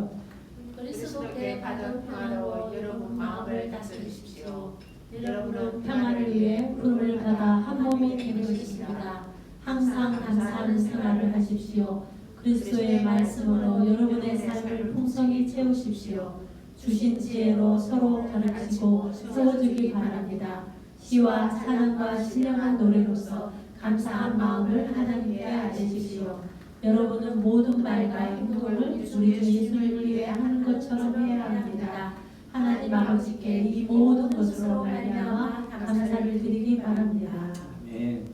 그리스도께 받은 평안으로 여러분 마음을 다스리십시오. 여러분은 평안을 위해 부름을 받아 한 몸이 된 것입니다. 항상 감사하는 생활을 하십시오. 그리스도의 말씀으로 여러분의 삶을 풍성히 채우십시오. 주신 지혜로 서로 가르치고 세워주기 바랍니다. 시와 찬양과 신령한 노래로서 감사한 마음을 하나님께 알리십시오. 여러분은 모든 말과 행동을 우리 주 예수를 위해 하는 것처럼 해야 합니다. 하나님 아버지께 이 모든 것으로 말미암아 감사를 드리기 바랍니다. 아멘.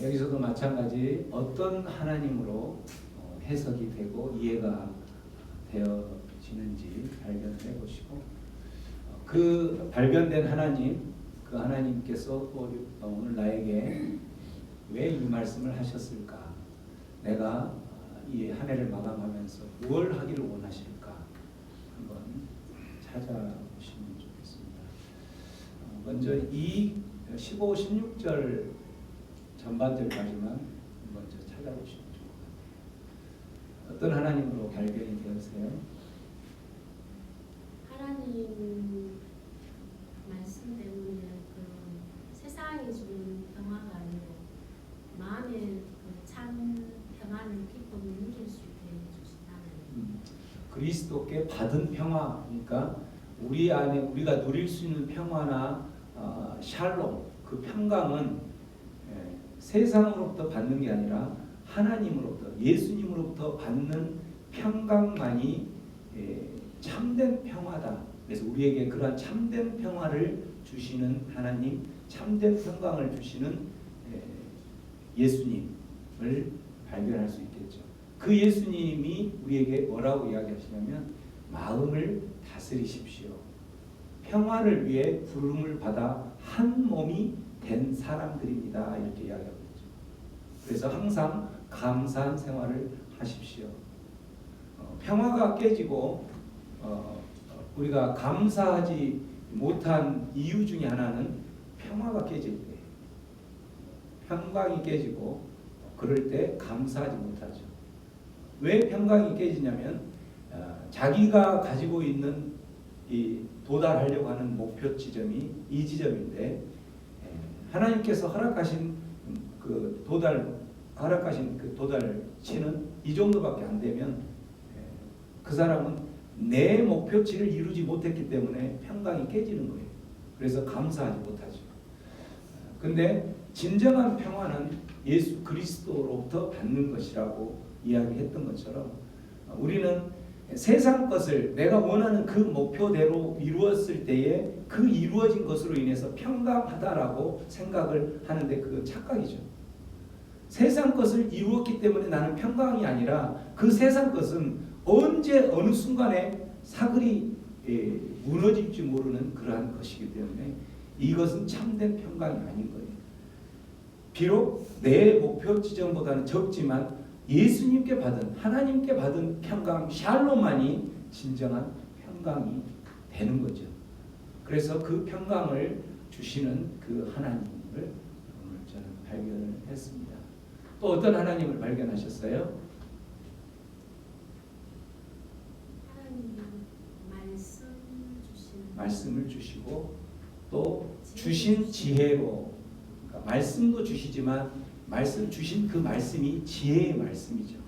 여기서도 마찬가지 어떤 하나님으로 해석이 되고 이해가 되어지는지 발견해 보시고 그 발견된 하나님, 그 하나님께서 오늘 나에게 왜 이 말씀을 하셨을까? 내가 이 한 해를 마감하면서 무엇을 하기를 원하실까? 한번 찾아보시면 좋겠습니다. 먼저 이 15, 16절 전반절까지만 먼저 찾아보시면 좋을 것 같아요. 어떤 하나님으로 발견이 되었어요? 하나님 말씀 때문에 세상이 주는 평화가 아니고 마음의 참 평안을 기쁨을 누릴 수 있게 해주신다는 그리스도께 받은 평화, 그러니까 우리 안에 우리가 누릴 수 있는 평화나 샬롬, 그 평강은 세상으로부터 받는 게 아니라 하나님으로부터, 예수님으로부터 받는 평강만이 참된 평화다. 그래서 우리에게 그러한 참된 평화를 주시는 하나님, 참된 평강을 주시는 예수님을 발견할 수 있겠죠. 그 예수님이 우리에게 뭐라고 이야기하시냐면 마음을 다스리십시오. 평화를 위해 부름을 받아 한 몸이 된 사람들입니다. 이렇게 이야기하고 있죠. 그래서 항상 감사한 생활을 하십시오. 평화가 깨지고 우리가 감사하지 못한 이유 중에 하나는 평화가 깨질 때, 평강이 깨지고 그럴 때 감사하지 못하죠. 왜 평강이 깨지냐면 자기가 가지고 있는 이 도달하려고 하는 목표 지점이 이 지점인데 하나님께서 허락하신 그 도달치는 이 정도밖에 안 되면 그 사람은 내 목표치를 이루지 못했기 때문에 평강이 깨지는 거예요. 그래서 감사하지 못하죠. 근데 진정한 평화는 예수 그리스도로부터 받는 것이라고 이야기했던 것처럼 우리는 세상 것을 내가 원하는 그 목표대로 이루었을 때에 그 이루어진 것으로 인해서 평강하다라고 생각을 하는데 그건 착각이죠. 세상 것을 이루었기 때문에 나는 평강이 아니라 그 세상 것은 언제 어느 순간에 사글이 무너질지 모르는 그러한 것이기 때문에 이것은 참된 평강이 아닌 거예요. 비록 내 목표 지점보다는 적지만 예수님께 받은 하나님께 받은 평강 샬롬만이 진정한 평강이 되는 거죠. 그래서 그 평강을 주시는 그 하나님을 오늘 저는 발견을 했습니다. 또 어떤 하나님을 발견하셨어요? 하나님 말씀을 주시고 또 주신 지혜로, 그러니까 말씀도 주시지만 말씀 주신 그 말씀이 지혜의 말씀이죠.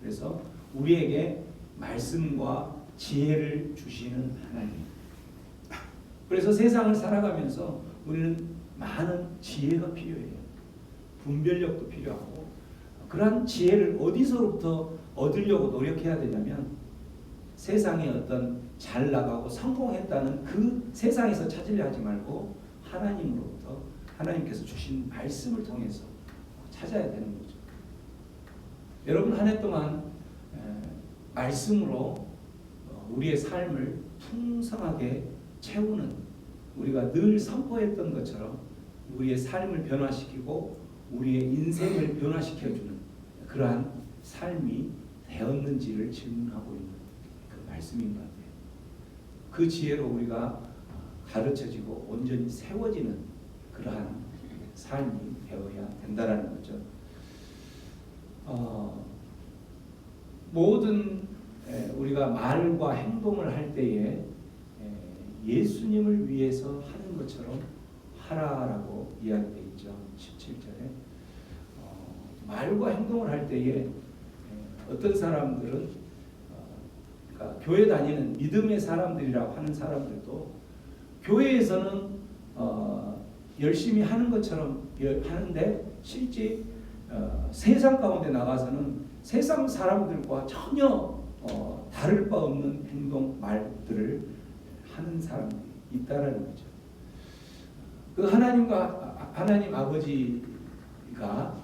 그래서 우리에게 말씀과 지혜를 주시는 하나님. 그래서 세상을 살아가면서 우리는 많은 지혜가 필요해요. 분별력도 필요하고 그러한 지혜를 어디서부터 얻으려고 노력해야 되냐면 세상에 어떤 잘 나가고 성공했다는 그 세상에서 찾으려 하지 말고 하나님으로부터 하나님께서 주신 말씀을 통해서 찾아야 되는 거죠. 여러분 한 해 동안 말씀으로 우리의 삶을 풍성하게 채우는 우리가 늘 선포했던 것처럼 우리의 삶을 변화시키고 우리의 인생을 변화시켜주는 그러한 삶이 되었는지를 질문하고 있는 그 말씀인 것 같아요. 그 지혜로 우리가 가르쳐지고 온전히 세워지는 그러한 삶이 되어야 된다라는 거죠. 모든 우리가 말과 행동을 할 때에 예수님을 위해서 하는 것처럼 하라라고 이야기되어 있죠. 17절에 말과 행동을 할 때에 어떤 사람들은 그러니까 교회 다니는 믿음의 사람들이라고 하는 사람들도 교회에서는 열심히 하는 것처럼 하는데 실제 세상 가운데 나가서는 세상 사람들과 전혀 다를 바 없는 행동 말들을 하는 사람이 있다라는 거죠. 그 하나님 아버지가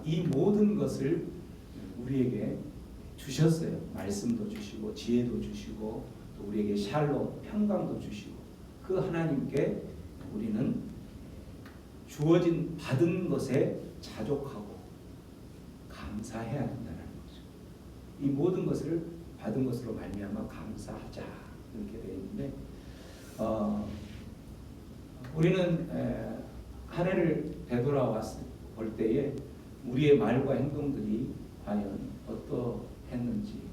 이 모든 것을 우리에게 주셨어요. 말씀도 주시고 지혜도 주시고 또 우리에게 샬롯 평강도 주시고 그 하나님께 우리는 주어진 받은 것에 자족하고 감사해야 한다는 거죠. 이 모든 것을 받은 것으로 말미암아 감사하자 이렇게 되어 있는데 우리는 한 해를 되돌아왔을 볼 때에 우리의 말과 행동들이 과연 어떠했는지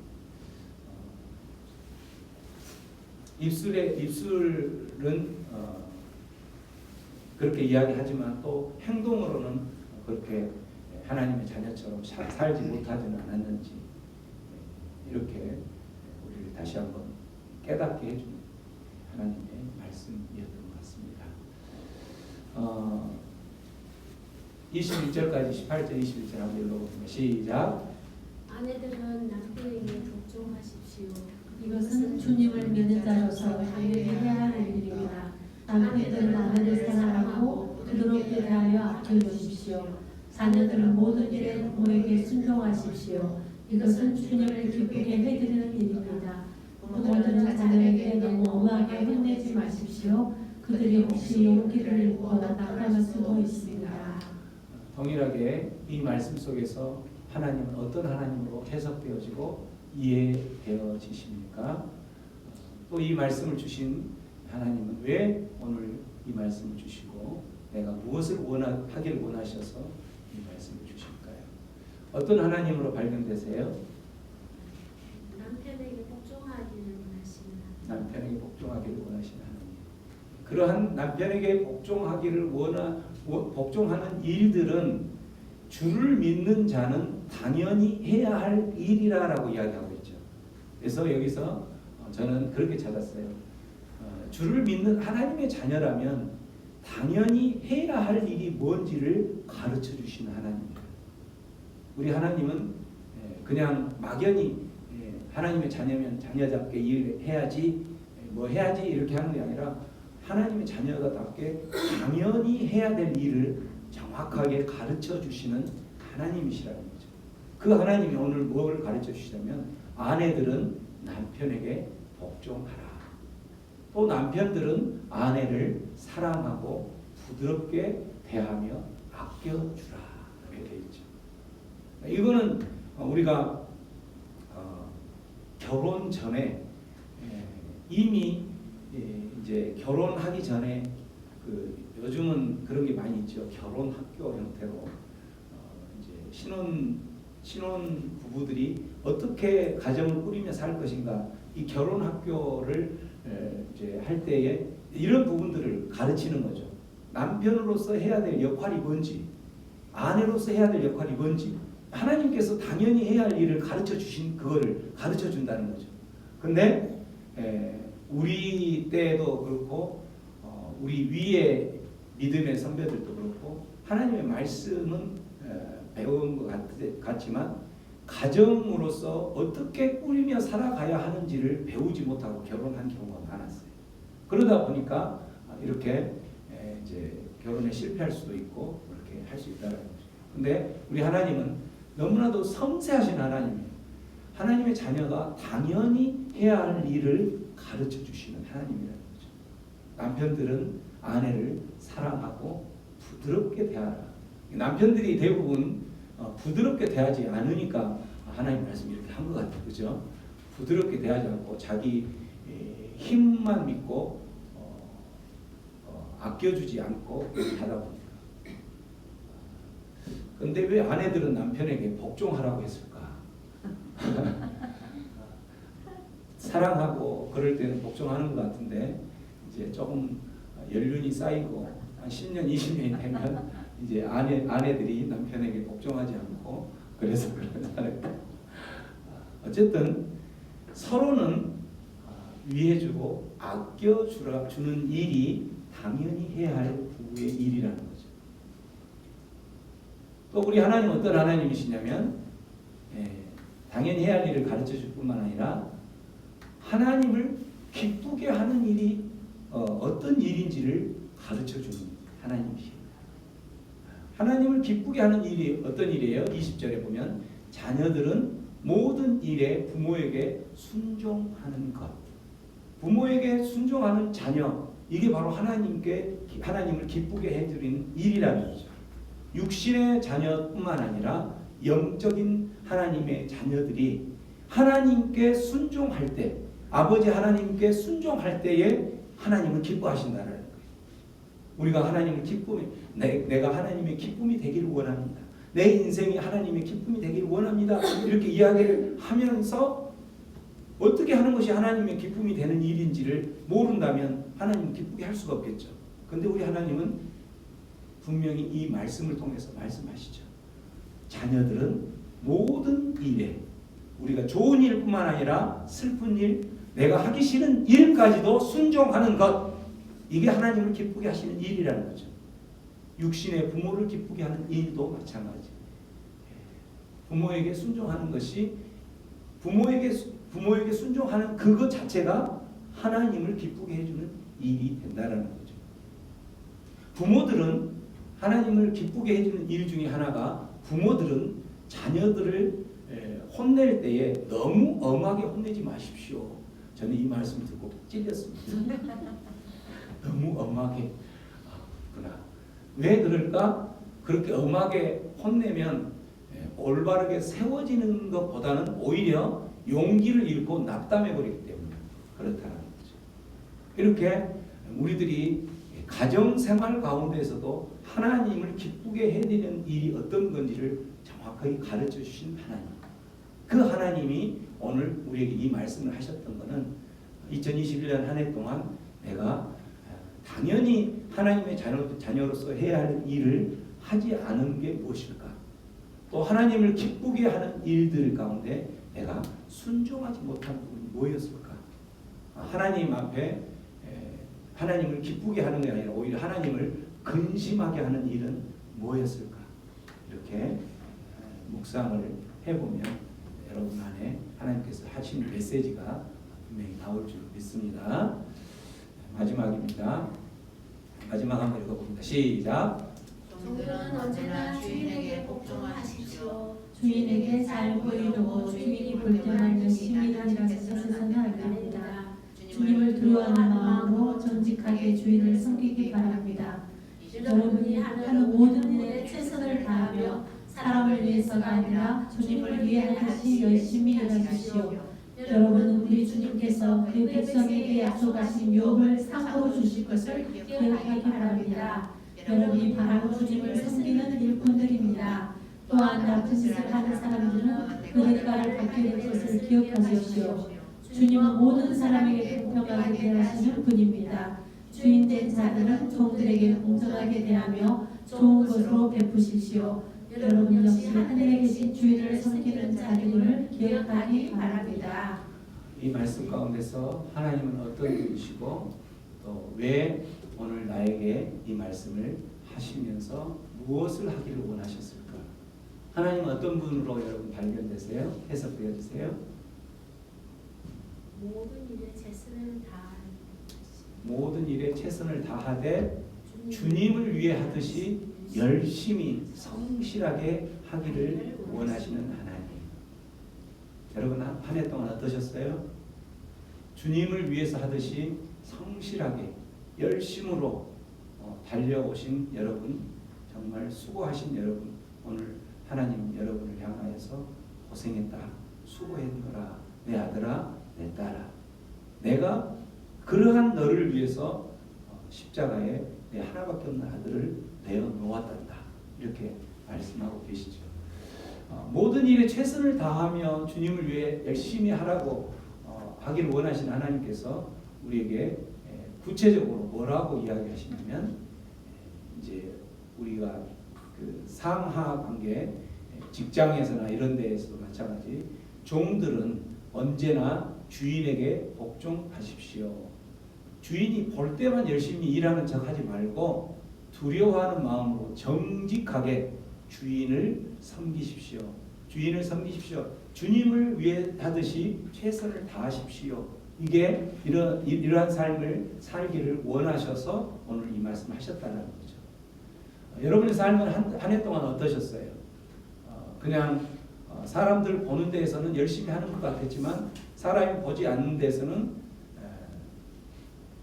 입술은 그렇게 이야기하지만 또 행동으로는 그렇게 하나님의 자녀처럼 살지 못하지는 않았는지 이렇게 우리를 다시 한번 깨닫게 해주는 하나님의 말씀이었던 것 같습니다. 21절까지 18절 21절 한번 읽어보겠습니다. 시작. 아내들은 남편에게 복종하십시오. 이것은 주님을 믿는 자로서 당연히 해야 할 일입니다. 남편들은 아내를 사랑하고 부드럽게 대하여 아껴주십시오. 자녀들은 모든 일에 부모에게 순종하십시오. 이것은 주님을 기쁘게 해드리는 일입니다. 부모들은 자녀에게 너무 엄하게 혼내지 마십시오. 그들이 혹시 용기를 잃고 낙담할 수도 있습니다. 동일하게 이 말씀 속에서 하나님은 어떤 하나님으로 해석되어지고 이해되어지십니까? 또 이 말씀을 주신 하나님은 왜 오늘 이 말씀을 주시고 내가 무엇을 하기를 원하셔서 이 말씀을 주실까요? 어떤 하나님으로 발견되세요? 남편에게 복종하기를 원하시는 남편에게 복종하기를 원하시는 하나님. 그러한 남편에게 복종하는 일들은 주를 믿는 자는 당연히 해야 할 일이라고 이야기하고 있죠. 그래서 여기서 저는 그렇게 찾았어요. 주를 믿는 하나님의 자녀라면 당연히 해야 할 일이 뭔지를 가르쳐 주시는 하나님입니다. 우리 하나님은 그냥 막연히 하나님의 자녀면 자녀답게 일해야지 뭐 해야지 이렇게 하는 게 아니라 하나님의 자녀답게 당연히 해야 될 일을 정확하게 가르쳐 주시는 하나님이시라는 거죠. 그 하나님이 오늘 뭘 가르쳐 주시냐면 아내들은 남편에게 복종하라. 또 남편들은 아내를 사랑하고 부드럽게 대하며 아껴주라 이렇게 되어 있죠. 이거는 우리가 결혼 전에 이미 이제 결혼하기 전에 요즘은 그런 게 많이 있죠. 결혼 학교 형태로 이제 신혼 부부들이 어떻게 가정을 꾸리며 살 것인가 이 결혼 학교를 이제 할 때에 이런 부분들을 가르치는 거죠. 남편으로서 해야 될 역할이 뭔지, 아내로서 해야 될 역할이 뭔지 하나님께서 당연히 해야 할 일을 가르쳐 주신 그거를 가르쳐 준다는 거죠. 근데 우리 때도 그렇고 우리 위에 믿음의 선배들도 그렇고 하나님의 말씀은 배운 것 같지만 가정으로서 어떻게 꾸리며 살아가야 하는지를 배우지 못하고 결혼한 경우가 많았어요. 그러다 보니까 이렇게 이제 결혼에 실패할 수도 있고 그렇게 할 수 있다는 거죠. 근데 우리 하나님은 너무나도 섬세하신 하나님이에요. 하나님의 자녀가 당연히 해야 할 일을 가르쳐 주시는 하나님이라는 거죠. 남편들은 아내를 사랑하고 부드럽게 대하라. 남편들이 대부분 부드럽게 대하지 않으니까 하나님 말씀 이렇게 한 것 같아요. 그죠? 부드럽게 대하지 않고 자기 힘만 믿고 아껴주지 않고 하다 보니까. 근데 왜 아내들은 남편에게 복종하라고 했을까? 사랑하고 그럴 때는 복종하는 것 같은데 이제 조금 연륜이 쌓이고 한 10년, 20년이 되면 이제 아내들이 남편에게 복종하지 않고 그래서 그러지 않을까. 어쨌든 서로는 위해주고 아껴주는 일이 당연히 해야 할 부부의 일이라는 거죠. 또 우리 하나님 어떤 하나님이시냐면 당연히 해야 할 일을 가르쳐 줄 뿐만 아니라 하나님을 기쁘게 하는 일이 어떤 일인지를 가르쳐 주는 하나님이십니다. 하나님을 기쁘게 하는 일이 어떤 일이에요? 20절에 보면 자녀들은 모든 일에 부모에게 순종하는 것. 부모에게 순종하는 자녀, 이게 바로 하나님을 기쁘게 해드리는 일이라는 거죠. 육신의 자녀뿐만 아니라 영적인 하나님의 자녀들이 하나님께 순종할 때, 아버지 하나님께 순종할 때에 하나님을 기뻐하신다는 거예요. 우리가 하나님을 내가 하나님의 기쁨이 되기를 원합니다. 내 인생이 하나님의 기쁨이 되기를 원합니다. 이렇게 이야기를 하면서 어떻게 하는 것이 하나님의 기쁨이 되는 일인지를 모른다면 하나님을 기쁘게 할 수가 없겠죠. 그런데 우리 하나님은 분명히 이 말씀을 통해서 말씀하시죠. 자녀들은 모든 일에, 우리가 좋은 일뿐만 아니라 슬픈 일, 내가 하기 싫은 일까지도 순종하는 것, 이게 하나님을 기쁘게 하시는 일이라는 거죠. 육신의 부모를 기쁘게 하는 일도 마찬가지. 부모에게 순종하는 것이 부모에게 순종하는 그것 자체가 하나님을 기쁘게 해주는 일이 된다는 거죠. 부모들은 하나님을 기쁘게 해주는 일 중에 하나가, 부모들은 자녀들을 혼낼 때에 너무 엄하게 혼내지 마십시오. 저는 이 말씀 듣고 찔렸습니다. 너무 엄하게. 그러나 왜 그럴까? 그렇게 엄하게 혼내면 올바르게 세워지는 것보다는 오히려 용기를 잃고 낙담해버리기 때문에 그렇다는 거죠. 이렇게 우리들이 가정생활 가운데서도 하나님을 기쁘게 해드리는 일이 어떤 건지를 정확하게 가르쳐 주신 하나님, 그 하나님이 오늘 우리에게 이 말씀을 하셨던 것은 2021년 한 해 동안 내가 당연히 하나님의 자녀로서 해야 할 일을 하지 않은 게 무엇일까? 또 하나님을 기쁘게 하는 일들 가운데 내가 순종하지 못한 부분이 뭐였을까? 하나님 앞에 하나님을 기쁘게 하는 게 아니라 오히려 하나님을 근심하게 하는 일은 뭐였을까? 이렇게 묵상을 해보면 여러분 안에 하나님께서 하신 메시지가 분명히 나올 줄 믿습니다. 마지막입니다. 마지막 한번 읽어봅니다. 시작. 종들은 언제나 주인에게 복종하십시오. 주인에게 잘 보이려고 주인이 볼 때만 열심히 일하는 것은 아닙니다. 주님을 두려워하는 마음으로 정직하게 주인을 섬기기 바랍니다. 여러분이 하는 모든 일에 최선을 다하며 사람을 위해서가 아니라 주님을 위해 하듯이 열심히 일하십시오. 여러분은 우리 주님께서 그 백성에게 약속하신 유업을 상으로 주실 것을 기억하기 바랍니다. 여러분이 바라고 주님을 섬기는 일꾼들입니다. 또한 나쁜 짓을 하는 사람들은 그 대가를 받게 될 것을 기억하십시오. 주님은 모든 사람에게 공평하게 대하시는 분입니다. 주인된 자들은 종들에게 공정하게 대하며 좋은 것으로 베푸십시오. 여러분 역시 하늘에 계신 주인을 섬기는 자들임을 기억하기 바랍니다. 이 말씀 가운데서 하나님은 어떤 분이시고 또 왜 오늘 나에게 이 말씀을 하시면서 무엇을 하기를 원하셨을까? 하나님은 어떤 분으로 여러분 발견되세요? 해석되어 주세요. 모든 일에 최선을 다하되 주님을 위해 하듯이 열심히 성실하게 하기를 원하시는 하나님. 여러분 한 해 동안 어떠셨어요? 주님을 위해서 하듯이 성실하게 열심으로 달려오신 여러분, 정말 수고하신 여러분, 오늘 하나님 여러분을 향하여서 고생했다, 수고했노라, 내 아들아, 내 딸아, 내가 그러한 너를 위해서 십자가에 내 하나밖에 없는 아들을 내어 놓았단다. 이렇게 말씀하고 계시죠. 모든 일에 최선을 다하며 주님을 위해 열심히 하라고 하기를 원하시는 하나님께서 우리에게 구체적으로 뭐라고 이야기하시냐면, 이제 우리가 그 상하 관계, 직장에서나 이런 데에서도 마찬가지, 종들은 언제나 주인에게 복종하십시오. 주인이 볼 때만 열심히 일하는 척 하지 말고 두려워하는 마음으로 정직하게 주인을 섬기십시오. 주인을 섬기십시오. 주님을 위해 하듯이 최선을 다하십시오. 이게 이러한 삶을 살기를 원하셔서 오늘 이 말씀 하셨다는 거죠. 여러분의 삶은 한 해 동안 어떠셨어요? 그냥 사람들 보는 데에서는 열심히 하는 것 같았지만 사람이 보지 않는 데서는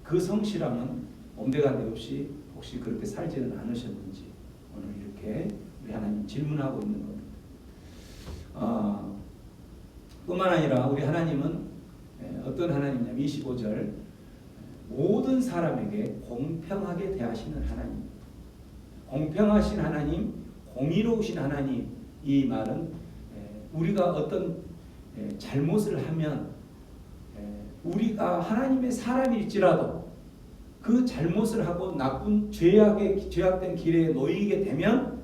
그 성실함은 온데간데 없이 혹시 그렇게 살지는 않으셨는지 오늘 이렇게 우리 하나님 질문하고 있는 겁니다. 뿐만 아니라 우리 하나님은 어떤 하나님이냐면 25절, 모든 사람에게 공평하게 대하시는 하나님, 공평하신 하나님, 공의로우신 하나님. 이 말은 우리가 어떤 잘못을 하면 우리가 하나님의 사람일지라도 그 잘못을 하고 나쁜 죄악된 길에 놓이게 되면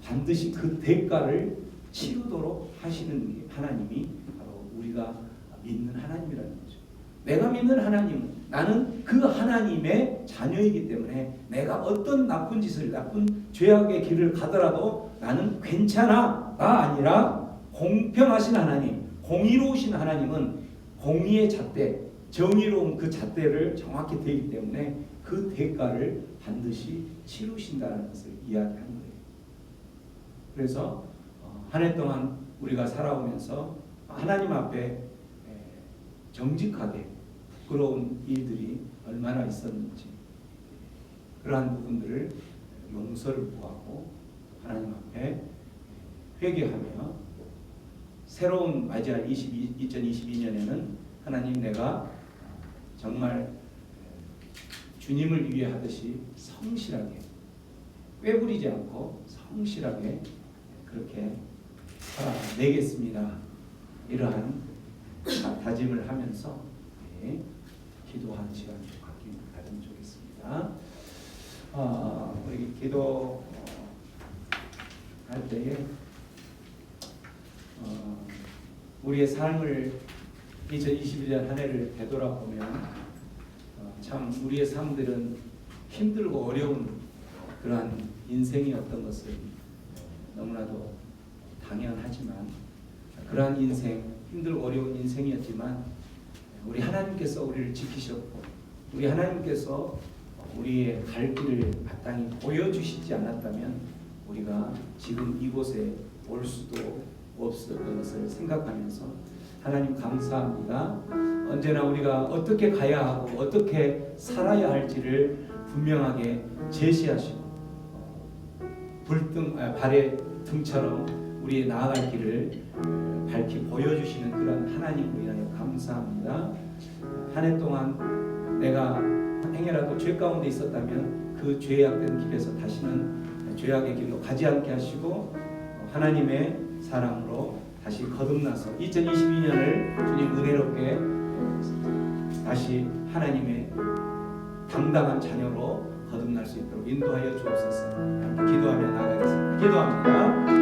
반드시 그 대가를 치르도록 하시는 하나님이 바로 우리가 믿는 하나님이라는 거죠. 내가 믿는 하나님은, 나는 그 하나님의 자녀이기 때문에 내가 어떤 나쁜 짓을, 나쁜 죄악의 길을 가더라도 나는 괜찮아가 아니라, 공평하신 하나님, 공의로우신 하나님은 공의의 잣대, 정의로운 그 잣대를 정확히 대기 때문에 그 대가를 반드시 치르신다는 것을 이야기하는 거예요. 그래서 한 해 동안 우리가 살아오면서 하나님 앞에 정직하게 부끄러운 일들이 얼마나 있었는지, 그러한 부분들을 용서를 구하고 하나님 앞에 회개하며 새로운 맞이할 2022년에는 하나님, 내가 정말 주님을 위해 하듯이 성실하게, 꾀부리지 않고 성실하게 그렇게 살아내겠습니다. 이러한 다짐을 하면서 기도하는 시간을 갖기면 좋겠습니다. 우리 기도할 때에 우리의 삶을 2021년 한 해를 되돌아보면 참 우리의 삶들은 힘들고 어려운 그러한 인생이었던 것을 너무나도 당연하지만, 그러한 인생, 힘들고 어려운 인생이었지만 우리 하나님께서 우리를 지키셨고, 우리 하나님께서 우리의 갈 길을 마땅히 보여주시지 않았다면 우리가 지금 이곳에 올 수도 없었던 것을 생각하면서 하나님 감사합니다. 언제나 우리가 어떻게 가야 하고 어떻게 살아야 할지를 분명하게 제시하시고 발의 등처럼 우리의 나아갈 길을 밝히 보여주시는 그런 하나님으로 인하여 감사합니다. 한 해 동안 내가 행여라도 죄 가운데 있었다면 그 죄악된 길에서 다시는 죄악의 길로 가지 않게 하시고 하나님의 사랑으로 다시 거듭나서 2022년을 주님 은혜롭게 다시 하나님의 당당한 자녀로 거듭날 수 있도록 인도하여 주옵소서. 함께 기도하며 나아가겠습니다. 기도합니다.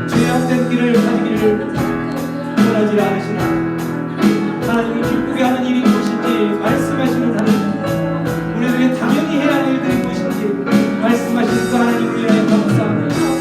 죄악된 길을 가기를 원하지 않으시나 하나님을 기쁘게 하는 일이 무엇인지 말씀하시는 하나님, 우리에게 당연히 해야 할 일들이 무엇인지 말씀하시는 그 하나님을 위하여 감사합니다.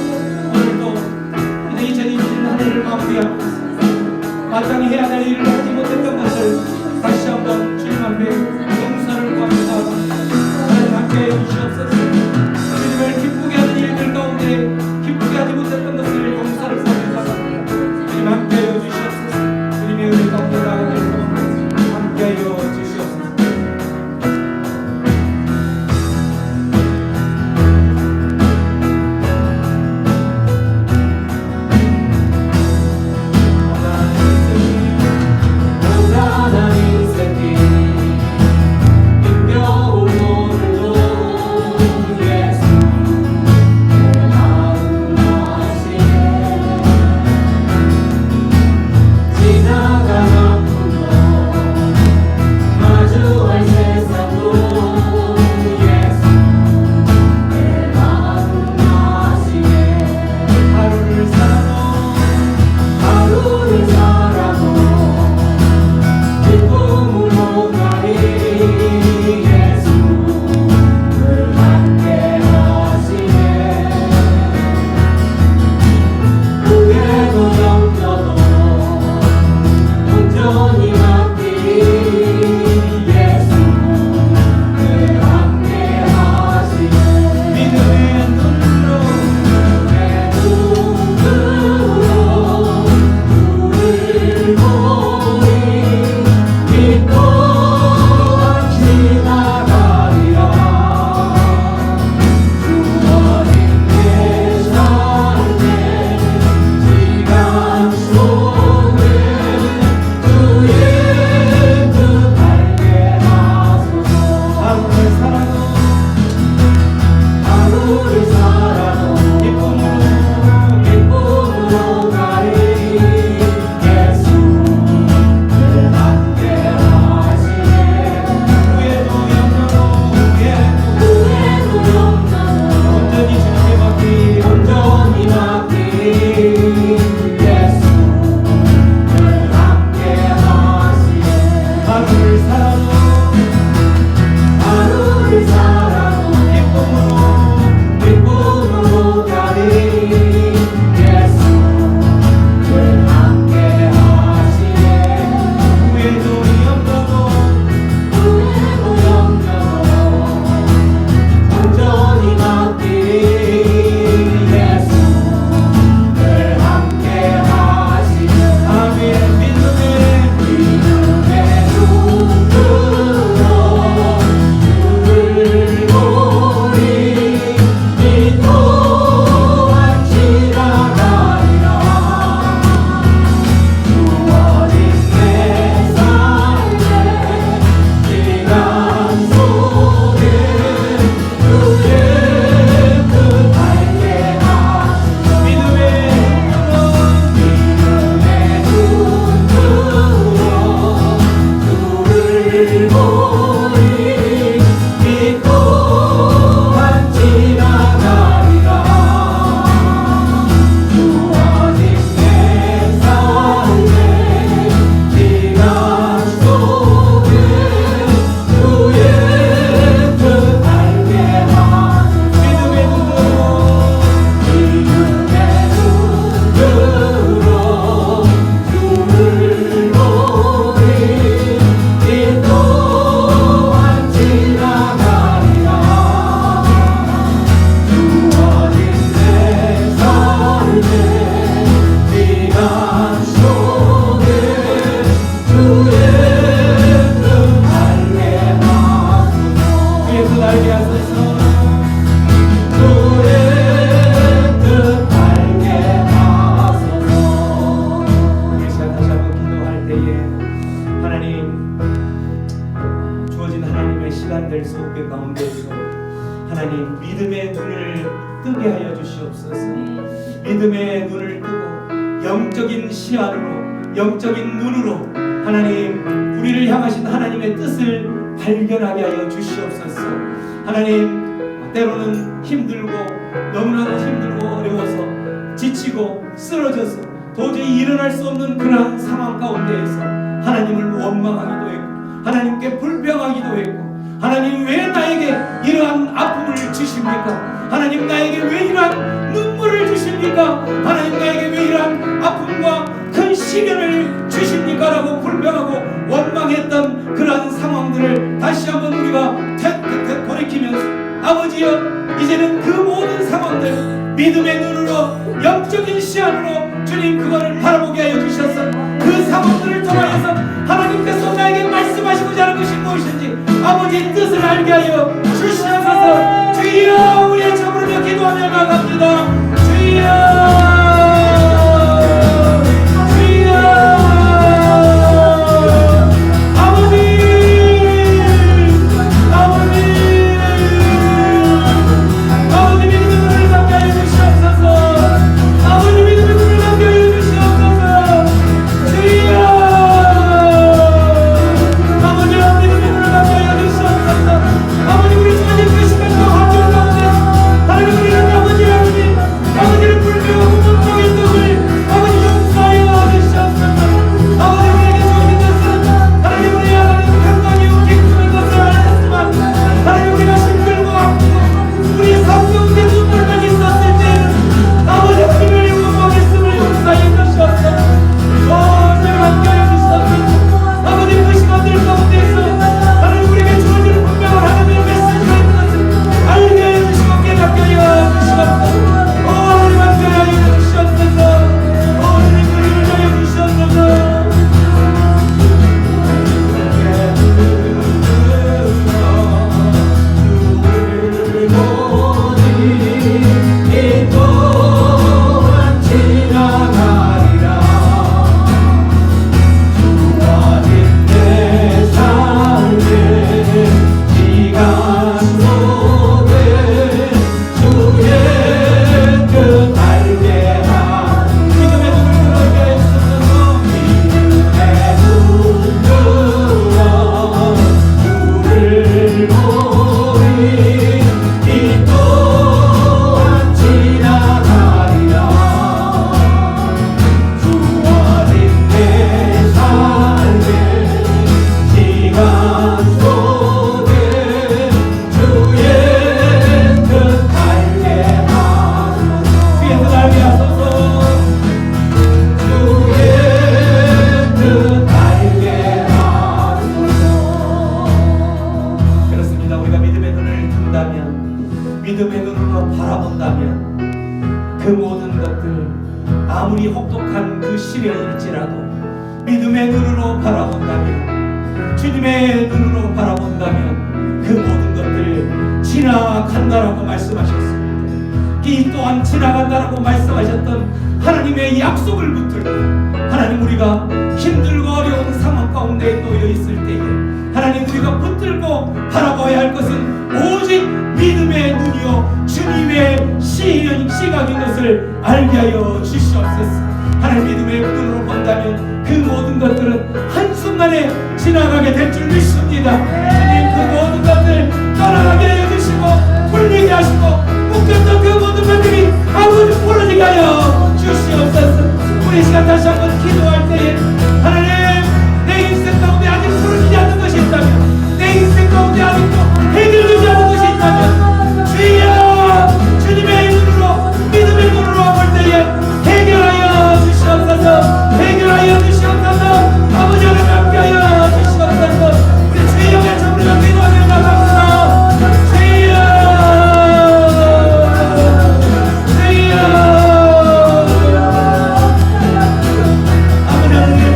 하나님, 주어진 하나님의 시간들 속에 가운데에서 하나님 믿음의 눈을 뜨게 하여 주시옵소서. 믿음의 눈을 뜨고 영적인 시야로, 영적인 눈으로 하나님 우리를 향하신 하나님의 뜻을 발견하게 하여 주시옵소서. 하나님, 때로는 힘들고 너무나도 힘들고 어려워서 지치고 쓰러져서 도저히 일어날 수 없는 그러한 상황 가운데에서 하나님을 원망하기도 했고 하나님께 불평하기도 했고, 하나님 왜 나에게 이러한 아픔을 주십니까? 하나님 나에게 왜 이러한 눈물을 주십니까? 하나님 나에게 왜 이러한 아픔과 큰 시련을 주십니까? 라고 불평하고 원망했던 그러한 상황들을 다시 한번 우리가 돌이키면서, 아버지여, 이제는 그 모든 상황들 믿음의 눈으로, 영적인 시야로 주님 그거를 바라보게 하여 주셔서 그 상황들을 통하여서 하나님께서 나에게 말씀하시고자 하는 것이 무엇인지 아버지의 뜻을 알게 하여 주시옵소서. 주여, 우리의 참으로 기도하며 나갑니다. 주여, 믿음의 눈으로 바라본다면 그 모든 것들, 아무리 혹독한 그 시련일지라도 믿음의 눈으로 바라본다면, 주님의 눈으로 바라본다면 그 모든 것들 지나간다라고 말씀하셨습니다. 이 또한 지나간다라고 말씀하셨던 하나님의 약속을 붙들고, 하나님 우리가 힘들고 어려운 상황 가운데 놓여 있을 때에 하나님 우리가 붙들고 바라봐야 할 것은 오직 믿음의 눈이요 주님의 시각인 것을 알게 하여 주시옵소서. 하나님 믿음의 눈으로 본다면 그 모든 것들은 한순간에 지나가게 될 줄 믿습니다. 주님 그 모든 것들 떠나가게 하여 주시고 풀리게 하시고 묶였던 그 모든 것들이 아버지 풀어지게 하여 주시옵소서. 우리 시간 다시 한번 기도할 때에 하나님 내 인생 가운데 아직 풀어지지 않는 것이 있다면, 내 인생 가운데 아직도 해결되지 않는 것이 있다면 주여 주님의 눈으로 믿음의 눈으로 볼 때에 해결하여 주시옵소서. 해결하여 주시옵소서. 아버지 하나님 함께하여 주시옵소서. 우리 주의 영의 참으로 기도하며 나갑니다. 주여 주여 아버지 하나님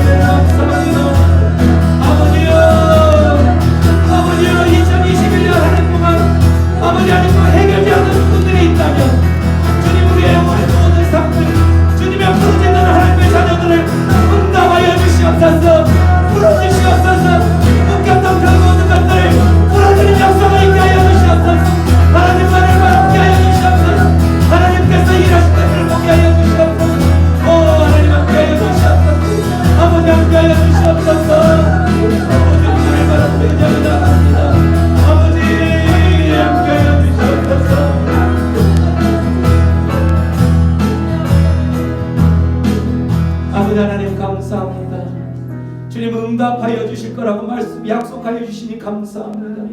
약속하여 주시니 감사합니다.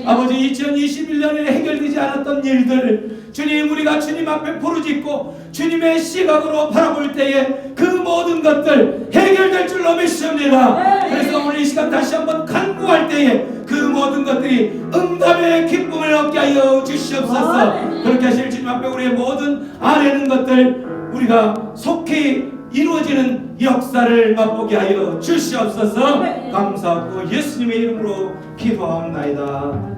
아버지 2021년에 해결되지 않았던 일들 주님 우리가 주님 앞에 부르짖고 주님의 시각으로 바라볼 때에 그 모든 것들 해결될 줄로 믿습니다. 그래서 오늘 이 시간 다시 한번 간구할 때에 그 모든 것들이 응답의 기쁨을 얻게 하여 주시옵소서. 그렇게 하실 주님 앞에 우리의 모든 아뢰는 것들 우리가 속히 이루어지는 역사를 맛보게 하여 주시옵소서. 감사하고 예수님의 이름으로 기도합나이다.